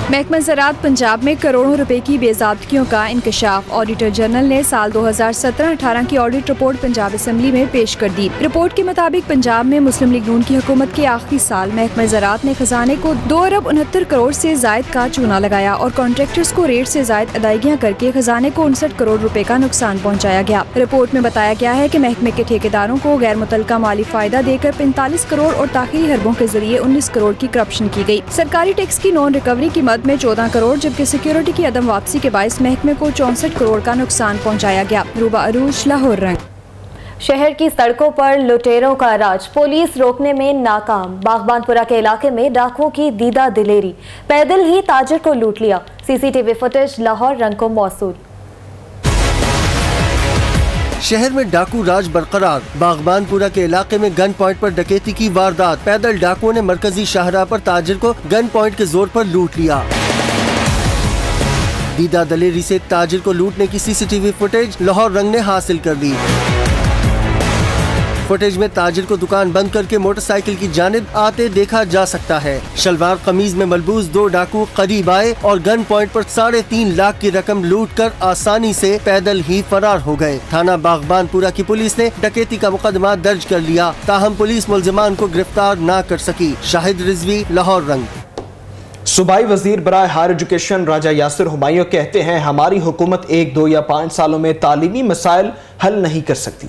महकमा ज़राअत पंजाब में करोड़ों रुपए की बेज़ाब्तियों का इंकशाफ। ऑडिटर जनरल ने साल 2017-18 की ऑडिट रिपोर्ट पंजाब असम्बली में पेश कर दी। रिपोर्ट के मुताबिक पंजाब में मुस्लिम लीग नून की हुकूमत के आखिरी साल महकमा ज़राअत ने खजाने को 2 अरब 69 करोड़ से जायद का चूना लगाया और कॉन्ट्रैक्टर्स को रेट से जायद अदायगियां करके खजाने को 59 करोड़ रुपए का नुकसान पहुँचाया गया। रिपोर्ट में बताया गया है कि महकमे के ठेकेदारों को गैर मुतल्लका माली फायदा देकर 45 करोड़ और ताख़ीरी हरबों के जरिए 19 करोड़ की करप्शन की गई। सरकारी टैक्स की नॉन रिकवरी की मद में 14 करोड़, जबकि सिक्योरिटी की अदम वापसी के बायस महकमे को 64 करोड़ का नुकसान पहुंचाया गया। रूबा अरूज, लाहौर रंग। शहर की सड़कों पर लुटेरों का राज, पुलिस रोकने में नाकाम। बागबानपुरा के इलाके में डाकुओं की दीदा दिलेरी, पैदल ही ताजिर को लूट लिया। CCTV फुटेज लाहौर रंग को मौसूल। शहर में डाकू राज बरकरार। बागबानपुरा के इलाके में गन पॉइंट पर डकैती की वारदात। पैदल डाकुओं ने मरकजी शाहराह पर ताजिर को गन पॉइंट के जोर पर लूट लिया। दीदा दलेरी से ताजिर को लूटने की CCTV फुटेज लाहौर रंग ने हासिल कर ली। फुटेज में ताजिर को दुकान बंद करके मोटरसाइकिल की जानिब आते देखा जा सकता है। शलवार कमीज में मलबूस 2 डाकू करीब आए और गन पॉइंट पर 3.5 लाख की रकम लूटकर आसानी से पैदल ही फरार हो गए। थाना बागबानपुरा की पुलिस ने डकैती का मुकदमा दर्ज कर लिया, ताहम पुलिस मुलजिमान को गिरफ्तार न कर सकी। शाहिद रिजवी, लाहौर रंग। सूबाई वजीर बराए हायर एजुकेशन राजा यासिर हुमायूं कहते हैं हमारी हुकूमत 1, 2 या 5 सालों में तालीमी मसाइल हल नहीं कर सकती।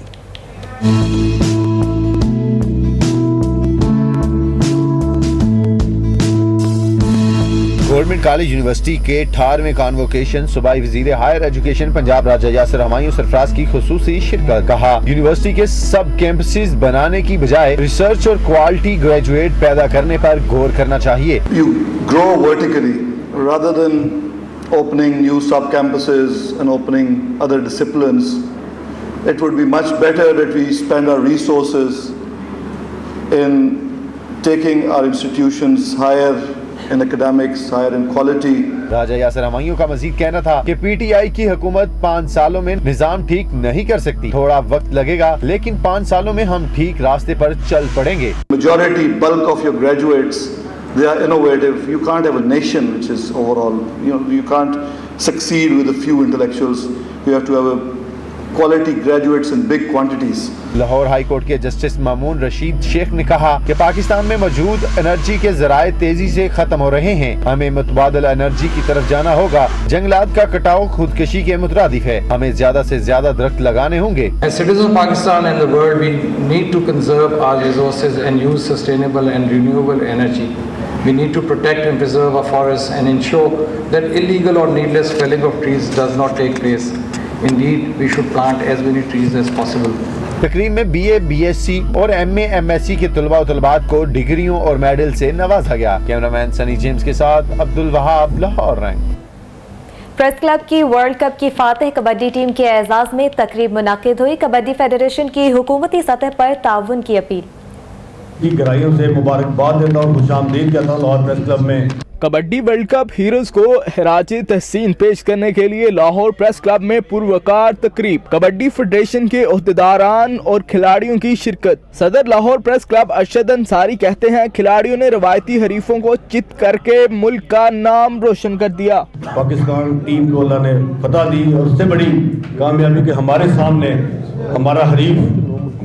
गवर्नमेंट कॉलेज यूनिवर्सिटी के 18वें कॉन्वोकेशन सूबाई वजीर हायर एजुकेशन पंजाब राजा यासिर हुमायूं सरफराज की खुसूसी शिरकत। कहा, यूनिवर्सिटी के सब कैंपसेस बनाने की बजाय रिसर्च और क्वालिटी ग्रेजुएट पैदा करने पर गौर करना चाहिए। You grow vertically rather than opening new sub campuses and opening other disciplines. It would be much better that we spend our resources in taking our institutions higher in academics, higher in quality. राजा यासिर हुमायूं का मजीद कहना था कि PTI की हुकूमत 5 सालों में निजाम ठीक नहीं कर सकती। थोड़ा वक्त लगेगा, लेकिन 5 सालों में हम ठीक रास्ते पर चल पड़ेंगे। Majority, bulk of your graduates, they are innovative. You can't have a nation which is overall, you can't succeed with a few intellectuals. You have to have a quality graduates in big quantities. Lahore high court के justice Mamun Rashid Sheikh ने कहा कि पाकिस्तान में मौजूद energy के जराए तेजी से खत्म हो रहे हैं। हमें मुतबादल एनर्जी की तरफ जाना होगा। जंगलात का कटाव खुदकशी के मुतरादिफ है। हमें ज्यादा से ज्यादा दरख्त लगाने होंगे। As citizens of Pakistan and the world, we need to conserve our resources and use sustainable and renewable energy. We need to protect and preserve our forests and ensure that illegal or needless felling of trees does not take place. Indeed, we should plant as many trees as possible. तकरीब में BA, BSc और MA, MSc के तलबा और तलबात को डिग्रियों और medal से नवाजा गया। कैमरामैन सनी जेम्स के साथ अब्दुल वहाब, लाहौर रंग। प्रेस क्लब की वर्ल्ड कप की फातिह कबड्डी टीम के एजाज में तकरीब मुनाकिद हुई। कबड्डी फेडरेशन की हुकूमती सतह पर ताउन की अपील। की गहराइयों से मुबारकबाद देता हूँ, खुशामदीद कहता हूँ लाहौर प्रेस क्लब में। कबड्डी वर्ल्ड कप हीरोज को खराज तहसीन पेश करने के लिए लाहौर प्रेस क्लब में पुरवकार तकरीब। कबड्डी फेडरेशन के ओहदेदारान और खिलाड़ियों की शिरकत। सदर लाहौर प्रेस क्लब अरशद अंसारी कहते हैं खिलाड़ियों ने रवायती हरीफों को चित करके मुल्क का नाम रोशन कर दिया। पाकिस्तान टीम को अल्लाह ने फतह दी और उससे बड़ी कामयाबी के हमारे सामने हमारा हरीफ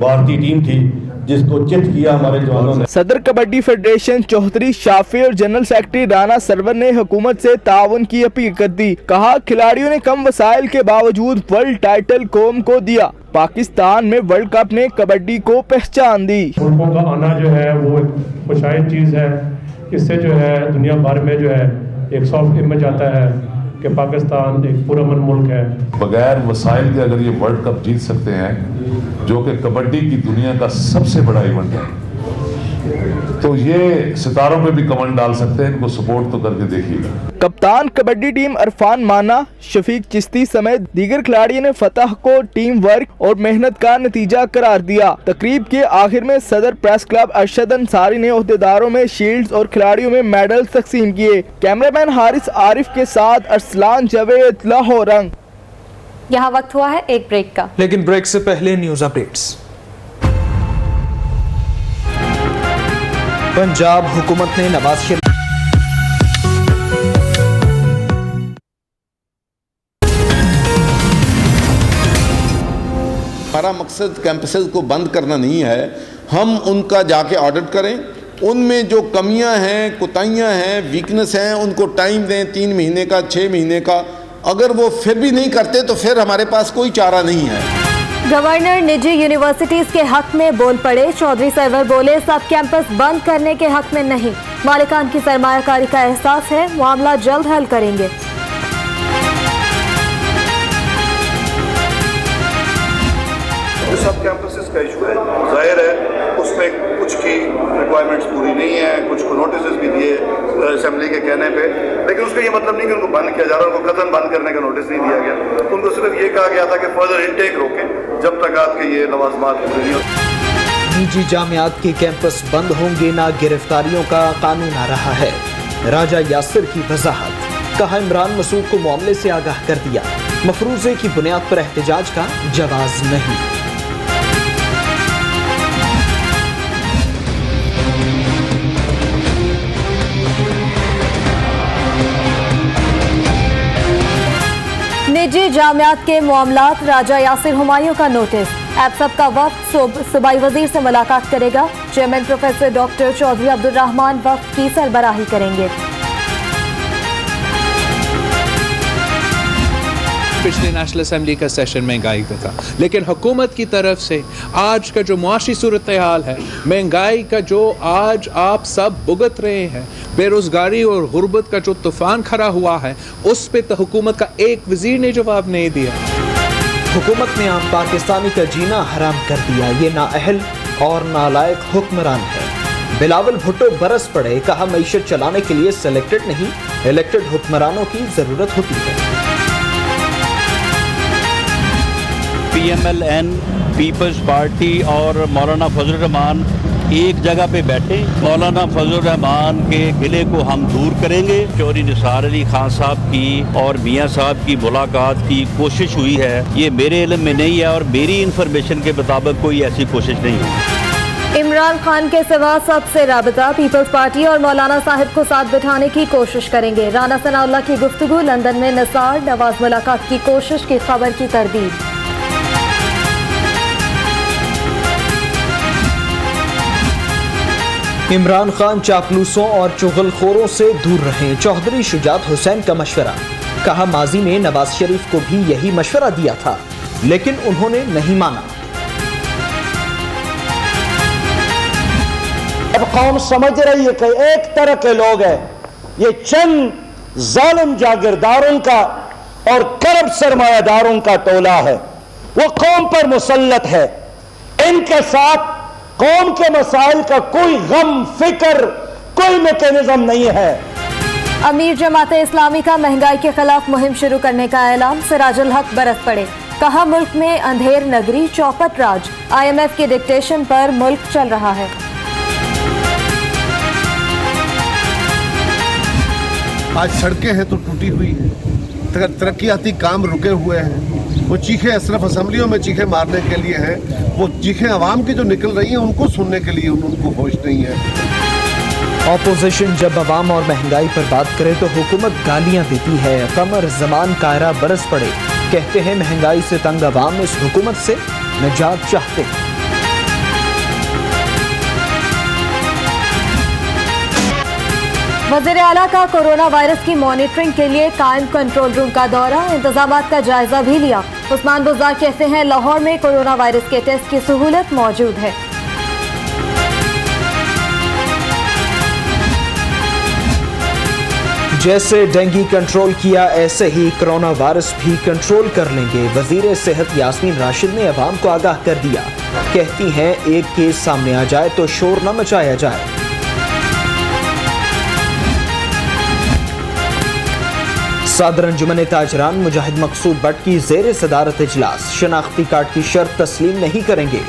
भारतीय टीम थी जिसको चित किया हमारे जवानों ने। सदर कबड्डी फेडरेशन चौधरी शाफी और जनरल सेक्रेटरी राना सरवर ने हुकूमत से ताउन की अपील कर दी। कहा खिलाड़ियों ने कम वसाइल के बावजूद वर्ल्ड टाइटल कौम को दिया। पाकिस्तान में वर्ल्ड कप ने कबड्डी को पहचान दी। मुल्कों का आना जो है वो खुशाइद चीज़ है। इससे जो है दुनिया भर में जो है एक सॉफ्ट इमेज आता है कि पाकिस्तान एक पुरअमन मुल्क है। बगैर वसाइल के अगर ये वर्ल्ड कप जीत सकते हैं, जो कि कबड्डी की दुनिया का सबसे बड़ा इवेंट है, तो ये सितारों पे भी कमेंट डाल सकते हैं। इनको सपोर्ट तो करके देखिएगा। कप्तान कबड्डी टीम अरफान माना, शफीक चिश्ती समेत दीगर खिलाड़ियों ने फतह को टीम वर्क और मेहनत का नतीजा करार दिया। तकरीब के आखिर में सदर प्रेस क्लब अरशद अंसारी ने ओहदेदारों में शील्ड्स और खिलाड़ियों में मेडल तकसीम किए। कैमरामैन हारिस आरिफ के साथ अरसलान जावेद, लाहौर रंग। यहाँ वक्त हुआ है एक ब्रेक का, लेकिन ब्रेक से पहले न्यूज अपडेट्स। पंजाब हुकूमत ने नवाज शरीफ हमारा मकसद कैंपसेस को बंद करना नहीं है। हम उनका जाके ऑडिट करें, उनमें जो कमियां हैं, कोताहियां हैं, वीकनेस हैं, उनको टाइम दें 3 महीने का, 6 महीने का। अगर वो फिर भी नहीं करते तो फिर हमारे पास कोई चारा नहीं है। गवर्नर निजी यूनिवर्सिटीज के हक में बोल पड़े। चौधरी सरवर बोले सब कैंपस बंद करने के हक में नहीं, मालिकान की सरमायाकारी का एहसास है, मामला जल्द हल करेंगे। सब कैंपसेस का इशू है, जाहिर है उसमें कुछ की रिक्वायरमेंट्स पूरी नहीं है, कुछ को नोटिस भी दिए असेंबली के कहने पे, लेकिन उसका ये मतलब नहीं कि उनको बंद किया जा रहा है, उनको कतन बंद करने का नोटिस नहीं दिया गया। उनको सिर्फ ये कहा गया था कि फर्दर इनटेक रोकें जब तक आपके ये लवाजमात पूरे नहीं होते। निजी जामियात के कैंपस बंद होंगे ना, गिरफ्तारियों का कानून आ रहा है। राजा यासिर की वजाहत। कहा इमरान मसूद को मामले से आगाह कर दिया, मफरूजे की बुनियाद पर एहतजाज का जवाज नहीं। निजी जामियात के मामलात, राजा यासिर हुमायूं का नोटिस। एप्सब का वफ्द सूबाई वजीर से मुलाकात करेगा। Chairman professor doctor Chaudhry Abdul Rehman वफ्द की सरबराही करेंगे। पिछले नेशनल असेंबली का सेशन महंगाई का था, लेकिन हुकूमत की तरफ से आज का जो मुआशी सूरत हाल है, महंगाई का जो आज आप सब भुगत रहे हैं, बेरोजगारी और गुर्बत का जो तूफान खड़ा हुआ है, उस पे तो हुकूमत का एक वजीर ने जवाब नहीं दिया। हुकूमत ने आम पाकिस्तानी का जीना हराम कर दिया, ये नाअहल और नालायक हुक्मरान है। बिलावल भुट्टो बरस पड़े, कहा मईशत चलाने के लिए सिलेक्टेड नहीं इलेक्टेड हुक्मरानों की जरूरत होती है। PMLN, पीपल्स पार्टी और मौलाना फजल रहमान एक जगह पे बैठे, मौलाना फजल रहमान के गिले को हम दूर करेंगे। चौधरी निसार अली खान साहब की और मियाँ साहब की मुलाकात की कोशिश हुई है, ये मेरे इल्म में नहीं है और मेरी इंफॉर्मेशन के मुताबिक कोई ऐसी कोशिश नहीं हुई। इमरान खान के सिवा सबसे राबता, पीपल्स पार्टी और मौलाना साहिब को साथ बिठाने की कोशिश करेंगे। राना सनाउल्लाह की गुफ्तगू, लंदन में निसार नवाज मुलाकात की कोशिश की खबर की तरदीद। इमरान खान चापलूसों और चुगलखोरों से दूर रहें, चौधरी शुजात हुसैन का मशवरा। कहा माजी में नवाज शरीफ को भी यही मशवरा दिया था, लेकिन उन्होंने नहीं माना। अब कौम समझ रही है कि एक तरह के लोग हैं, ये चंद जालिम जागीरदारों का और करब सरमायादारों का टोला है, वो कौम पर मुसल्लत है। इनके साथ कौम के मसाइल का कोई गम फिक्र, कोई मैकेनिज्म नहीं है। अमीर जमात इस्लामी का महंगाई के खिलाफ मुहिम शुरू करने का ऐलान, सिराजुल हक बरस पड़े। कहा मुल्क में अंधेर नगरी चौपट राज, IMF के डिक्टेशन पर मुल्क चल रहा है। आज सड़कें हैं तो टूटी हुई, तरक्याती काम रुके हुए हैं। वो चीखें सिर्फ असेंबलियों में चीखें मारने के लिए हैं, वो चीखें आवाम की जो निकल रही हैं उनको सुनने के लिए उनको होश नहीं है। ऑपोजिशन जब अवाम और महंगाई पर बात करे तो हुकूमत गालियां देती है। कमर जमान कायरा बरस पड़े, कहते हैं महंगाई से तंग अवाम इस हुकूमत से निजात चाहते हैं। वज़ीर आला का कोरोना वायरस की मॉनिटरिंग के लिए कायम कंट्रोल रूम का दौरा, इंतजामात का जायजा भी लिया। उस्मान बुज़दार कहते हैं लाहौर में कोरोना वायरस के टेस्ट की सहूलत मौजूद है। जैसे डेंगू कंट्रोल किया, ऐसे ही कोरोना वायरस भी कंट्रोल कर लेंगे। वजीर सेहत यास्मीन राशिद ने अवाम को आगाह कर दिया, कहती हैं एक केस सामने आ जाए तो शोर न मचाया जाए। सदर अंजुमन ताजरान मुजाहिद मकसूद भट्ट की ज़ेर सदारत इजलास, शनाख्ती कार्ड की शर्त तस्लीम नहीं करेंगे।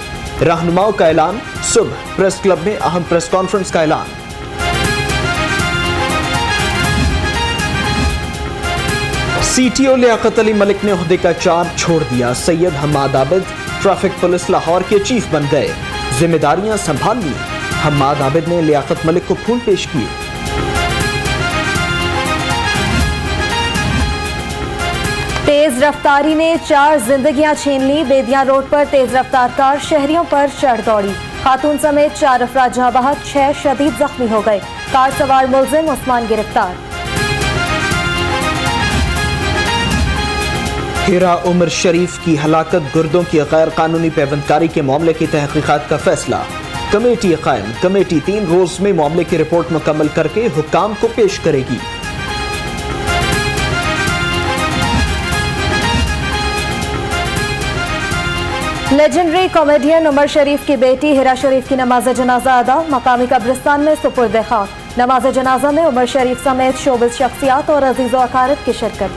रहनुमाओं का ऐलान, सुबह प्रेस क्लब में अहम प्रेस कॉन्फ्रेंस का ऐलान। CTO लियाकत अली मलिक ने ओहदे का चार्ज छोड़ दिया। सैयद हम्माद आबिद ट्रैफिक पुलिस लाहौर के चीफ बन गए, जिम्मेदारियां संभाल ली। हम्माद आबिद ने लियाकत मलिक को फूल पेश किए। तेज रफ्तारी ने 4 जिंदगियां छीन ली। बेदिया रोड पर तेज रफ्तार कार शहरियों पर चढ़ दौड़ी, खातून समेत 4 अफराद जहां बहक, 6 शदीद जख्मी हो गए। कार सवार मुलजिम उस्मान गिरफ्तार। हिरा उमर शरीफ की हलाकत गुर्दों की गैर कानूनी पैबंदकारी के मामले की तहकीकात का फैसला। कमेटी कायम, कमेटी 3 रोज में मामले की रिपोर्ट मुकम्मल करके हुक्काम को पेश करेगी। लेजेंडरी कॉमेडियन उमर शरीफ की बेटी हिरा शरीफ की नमाज जनाजा अदा, मकामी कब्रिस्तान में सुपुर्द खाक। नमाज जनाजा में उमर शरीफ समेत शोबिस शख्सियात और अजीज़ो अकारिब की शिरकत।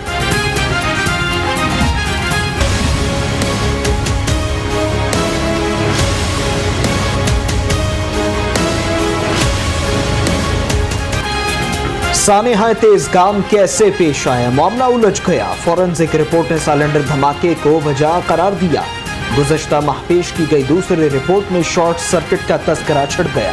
सानेहा तेजगाम कैसे पेश आया, मामला उलझ गया। फॉरेंसिक रिपोर्ट ने सिलेंडर धमाके को वजह करार दिया। गुज़श्ता माह पेश की गई दूसरी रिपोर्ट में शॉर्ट सर्किट का तस्करा छिड़ गया।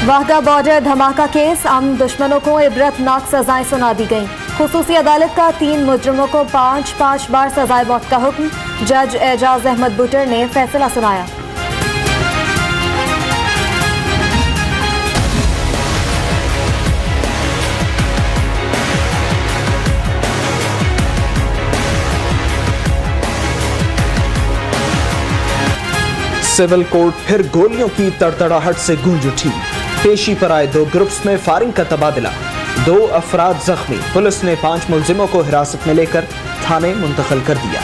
वाघा बॉर्डर धमाका केस, आम दुश्मनों को इबरतनाक सजाएं सुना दी गईं। खुसूसी अदालत का 3 मुजरिमों को 5-5 बार सजाए मौत का हुक्म, जज एजाज अहमद बुटर ने फैसला सुनाया। सिविल कोर्ट फिर गोलियों की तड़तड़ाहट से गूंज उठी। पेशी पर आए 2 ग्रुप्स में फायरिंग का तबादला, 2 अफराद जख्मी। पुलिस ने 5 मुलजिमों को हिरासत में लेकर थाने मुंतकिल कर दिया।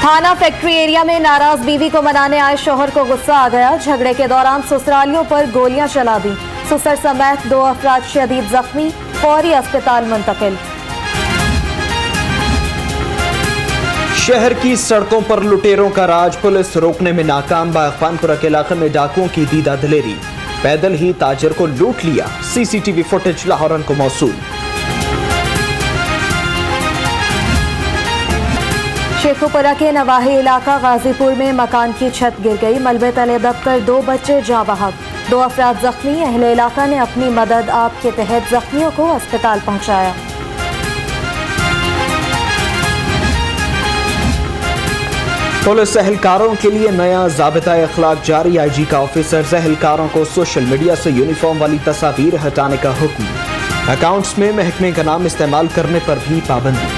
थाना फैक्ट्री एरिया में नाराज बीवी को मनाने आए शोहर को गुस्सा आ गया। झगड़े के दौरान ससुरालियों पर गोलियां चला दी। ससुर समेत 2 अफराद शदीद जख्मी, फौरी अस्पताल मुंतकिल। शहर की सड़कों पर लुटेरों का राज, पुलिस रोकने में नाकाम। बागखानपुरा के इलाके में डाकुओं की दीदा दिलेरी, पैदल ही ताजर को लूट लिया। सीसीटीवी फुटेज लाहौरन को मौसूल। शेखुपुरा के नवाही इलाका गाजीपुर में मकान की छत गिर गई। मलबे तले दबकर 2 बच्चे जाँ बहक, 2 अफराद जख्मी। अहले इलाका ने अपनी मदद आप के तहत जख्मियों को अस्पताल पहुंचाया। पुलिस एहलकारों के लिए नया ज़ाबिता अखलाक जारी। आईजी का ऑफिसर्स एहलकारों को सोशल मीडिया से यूनिफॉर्म वाली तस्वीर हटाने का हुक्म। अकाउंट्स में महकमे का नाम इस्तेमाल करने पर भी पाबंदी।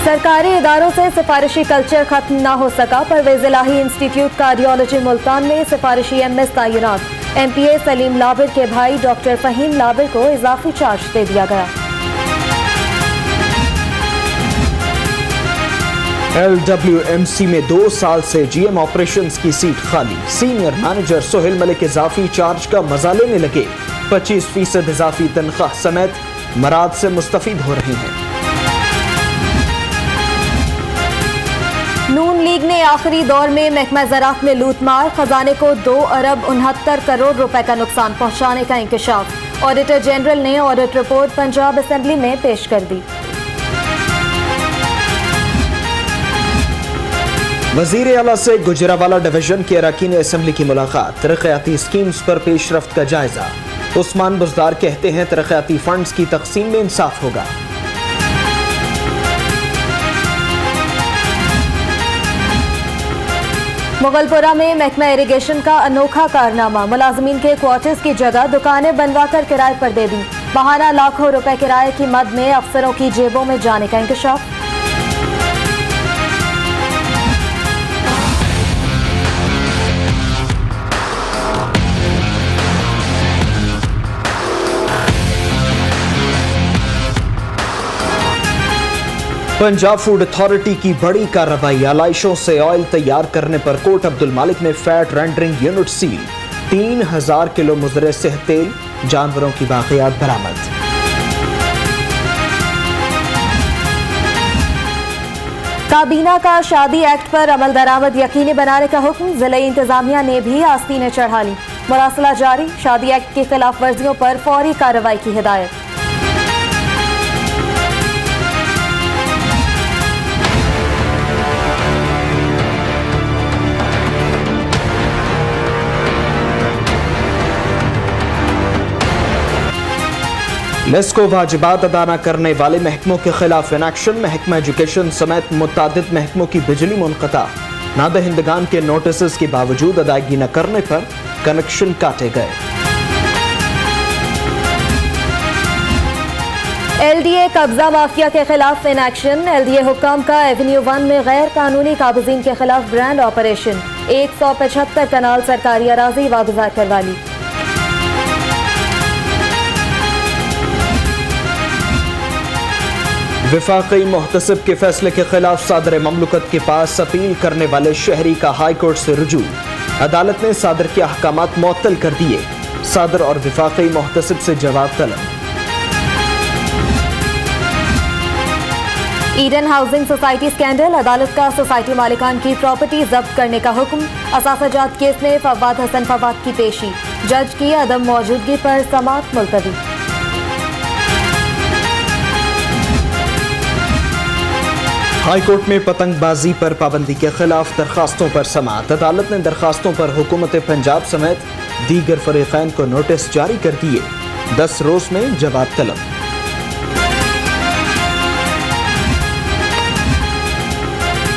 सरकारी इदारों से सिफारिशी कल्चर खत्म न हो सका। परवेज इलाही इंस्टीट्यूट कार्डियोलॉजी मुल्तान में सिफारिशी MS तैनात। MPA सलीम लाबिर के भाई डॉक्टर फहीम लाबिर को इजाफी चार्ज दे दिया गया। LWMC में 2 साल से GM ऑपरेशंस की सीट खाली। सीनियर मैनेजर सोहेल मलिक इजाफी चार्ज का मजा लेने लगे। 25% इजाफी तनख्वाह समेत मराद से मुस्तफीद हो रहे हैं। नून लीग ने आखिरी दौर में महकमा ज़राअत में लूटमार, खजाने को 2 अरब 69 करोड़ रुपए का नुकसान पहुंचाने का इंकशाफ। ऑडिटर जनरल ने ऑडिट रिपोर्ट पंजाब असेंबली में पेश कर दी। वजीर आला से गुजरावाला डिवीजन के अरकान असेंबली की मुलाकात। तरक्याती स्कीम्स पर पेशरफ्त का जायजा। उस्मान बुजदार कहते हैं तरक्याती फंड्स की तकसीम में इंसाफ होगा। मुगलपुरा में महकमा इरिगेशन का अनोखा कारनामा। मुलाजमीन के क्वार्टर्स की जगह दुकानें बनवाकर किराए पर दे दी। बहाना लाखों रुपए किराए की मद में अफसरों की जेबों में जाने का इंकशाफ। पंजाब फूड अथॉरिटी की बड़ी कार्रवाई। आलाइशों से ऑयल तैयार करने पर कोट अब्दुल मालिक ने fat rendering unit seal. 3000 kilo मुज़र सेहत तेल, जानवरों की बाक़ियात बरामद। काबीना का शादी एक्ट पर अमल दरामद यकीनी बनाने का हुक्म। जिले इंतजामिया ने भी आस्तीनें चढ़ा ली। मुरासला जारी। शादी एक्ट की खिलाफ वर्जियों पर फौरी कार्रवाई की हिदायत। लेस को वाजिबात अदा न करने वाले महकमों के खिलाफ इनएक्शन। महकमा एजुकेशन समेत मुतादिद महकमों की बिजली मुनक़ता। नादहिंदगान के नोटिस के बावजूद अदायगी न करने पर कनेक्शन काटे गए। LDA कब्जा माफिया के खिलाफ इनएक्शन। LDA हुक्म का एवेन्यू 1 में गैर कानूनी काबिजीन के खिलाफ ग्रैंड ऑपरेशन। 175 कनाल सरकारी अराजी वागुजार करवा ली। वफाकी मुहतसिब के फैसले के खिलाफ सदर ममलकत के पास अपील करने वाले शहरी का हाई कोर्ट से रुजू। अदालत ने सदर के अहकामात मुअत्तल कर दिए। सदर और वफाकी मुहतसिब से जवाब तलब। ईडन हाउसिंग सोसाइटी स्कैंडल, अदालत का सोसाइटी मालिकान की प्रॉपर्टी जब्त करने का हुक्म। असासाजात केस में फवाद हसन फवाद की पेशी, जज की अदम मौजूदगी पर समाअत मुलतवी। हाई कोर्ट में पतंगबाजी पर पाबंदी के खिलाफ दरखास्तों पर समाअत। अदालत ने दरखास्तों पर हुकूमत पंजाब समेत दीगर फरीकैन को नोटिस जारी कर दिए। 10 रोज में जवाब तलब।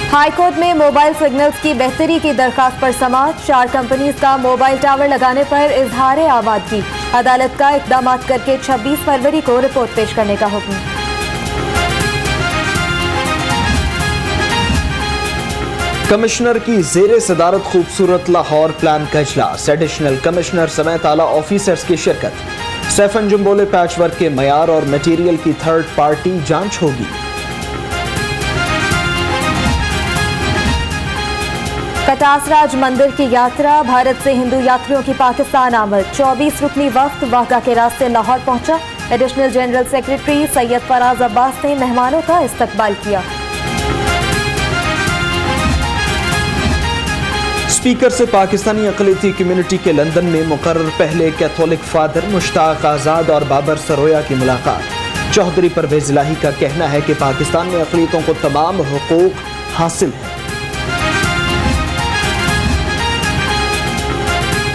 हाई कोर्ट में मोबाइल सिग्नल्स की बेहतरी की दरखास्त पर समाअत। 4 कंपनीज का मोबाइल टावर लगाने पर इजहार आबादगी। अदालत का इकदाम करके 26 फरवरी को रिपोर्ट पेश करने का हुक्म। कमिश्नर की जेर सदारत खूबसूरत लाहौर प्लान का इजलास। एडिशनल कमिश्नर समेत आला ऑफिसर्स की शिरकत। सैफ अंजुम बोले पैच वर्क के मयार और मटीरियल की थर्ड पार्टी जांच होगी। कटासराज मंदिर की यात्रा, भारत से हिंदू यात्रियों की पाकिस्तान आमद। 24 रुकनी वफ्द वाघा के रास्ते लाहौर पहुंचा। Additional general secretary Syed Faraz Abbas ने मेहमानों का इस्तकबाल किया। स्पीकर से पाकिस्तानी अक़लियती कम्युनिटी के लंदन में मुकर्रर पहले कैथोलिक फादर मुश्ताक आज़ाद और बाबर सरोया की मुलाकात। चौधरी परवेज इलाही का कहना है कि पाकिस्तान में अक़लियतों को तमाम हुकूक हासिल हैं।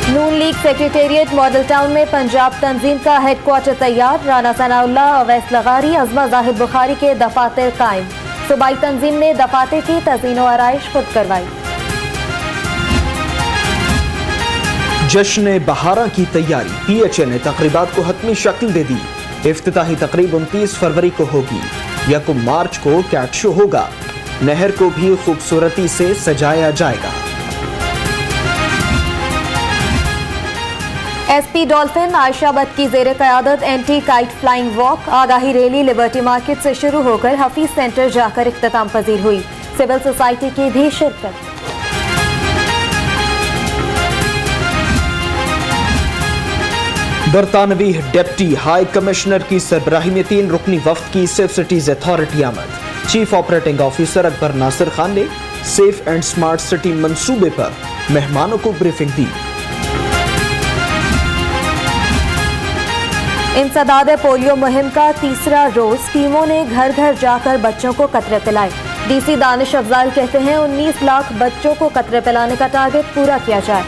नून लीग सेक्रेटेरिएट मॉडल टाउन में पंजाब तंजीम का हेडक्वार्टर तैयार। राना सनाउल्लाह, अवैस लगारी, अज़मा जाहिद बुखारी के दफातर कायम। सूबाई तंजीम ने दफातर की तज़ीनो आराइश खुद करवाई। जश्न बहारा की तैयारी, PHA ने तकरीबात को हतमी शक्ल दे दी। इफ्तिताही तकरीब 29 फरवरी को होगी। 1 मार्च को कैट शो होगा। नहर को भी खूबसूरती से सजाया जाएगा। SP डॉल्फिन आयशा भट्ट की जेर क़यादत एंटी काइट फ्लाइंग वॉक। आगाही रैली लिबर्टी मार्केट से शुरू होकर हफीज सेंटर जाकर इख्तिताम पजीर हुई। सिविल सोसाइटी की भी शिरकत। बरतानवी डिप्टी हाई कमिश्नर की सरबराही में 3 रुकनी वफ्द की सेफ सिटीज अथॉरिटी आमद। Chief operating officer Akbar Nasir Khan ने सेफ एंड स्मार्ट सिटी मंसूबे पर मेहमानों को ब्रीफिंग दी। इंसदाद पोलियो मुहिम का तीसरा रोज, टीमों ने घर घर जाकर बच्चों को कतरे पिलाए। DC दानिश अफजाल कहते हैं 19 लाख बच्चों को कतरे पिलाने का टारगेट पूरा किया जाए।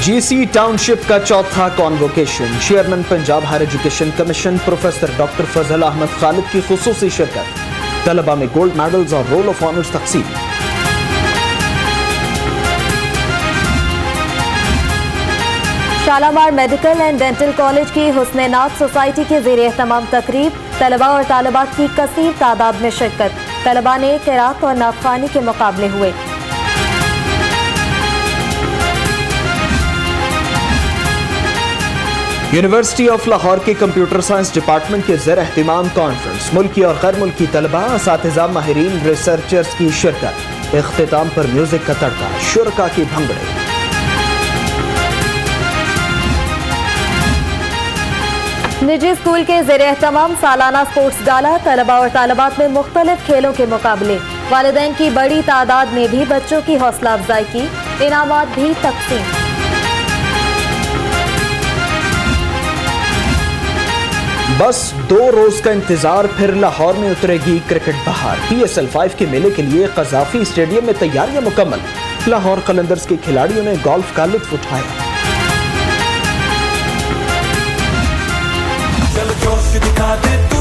GC टाउनशिप का चौथा convocation. Chairman Punjab higher education commission professor doctor Fazal Ahmad Khalid की खुसूसी शिरकत। तलबा में गोल्ड मेडल्स और रोल ऑफ ऑनर्स तकसीम। Shalamar medical and dental college की हुस्न-ए-नात सोसाइटी के ज़ेरे एहतमाम तकरीब। तलबा और तालिबात की कसीर तादाद में शिरकत। तलबा ने क़िरात और नाख़वानी के मुकाबले हुए। यूनिवर्सिटी ऑफ लाहौर के कंप्यूटर साइंस डिपार्टमेंट के ज़ेर एहतिमाम कॉन्फ्रेंस। मुल्की और गैर मुल्की तलबा, असातिज़ा, माहिरीन, रिसर्चर्स की शिरकत। इख्तिताम पर म्यूजिक का तड़का, शुरका की भंगड़े। निजी स्कूल के ज़ेरे एहतमाम सालाना स्पोर्ट्स गाला। तलबा और तालिबात में मुख्तलिफ खेलों के मुकाबले। वालिदैन की बड़ी तादाद ने भी बच्चों की हौसला अफजाई की। इनामात भी तकसीम। बस 2 रोज का इंतजार, फिर लाहौर में उतरेगी क्रिकेट बहार। PSL 5 के मेले के लिए कज़ाफी स्टेडियम में तैयारियां मुकम्मल। लाहौर कलंदर्स के खिलाड़ियों ने गोल्फ का लुत्फ उठाया। चल जोश दिखा दे।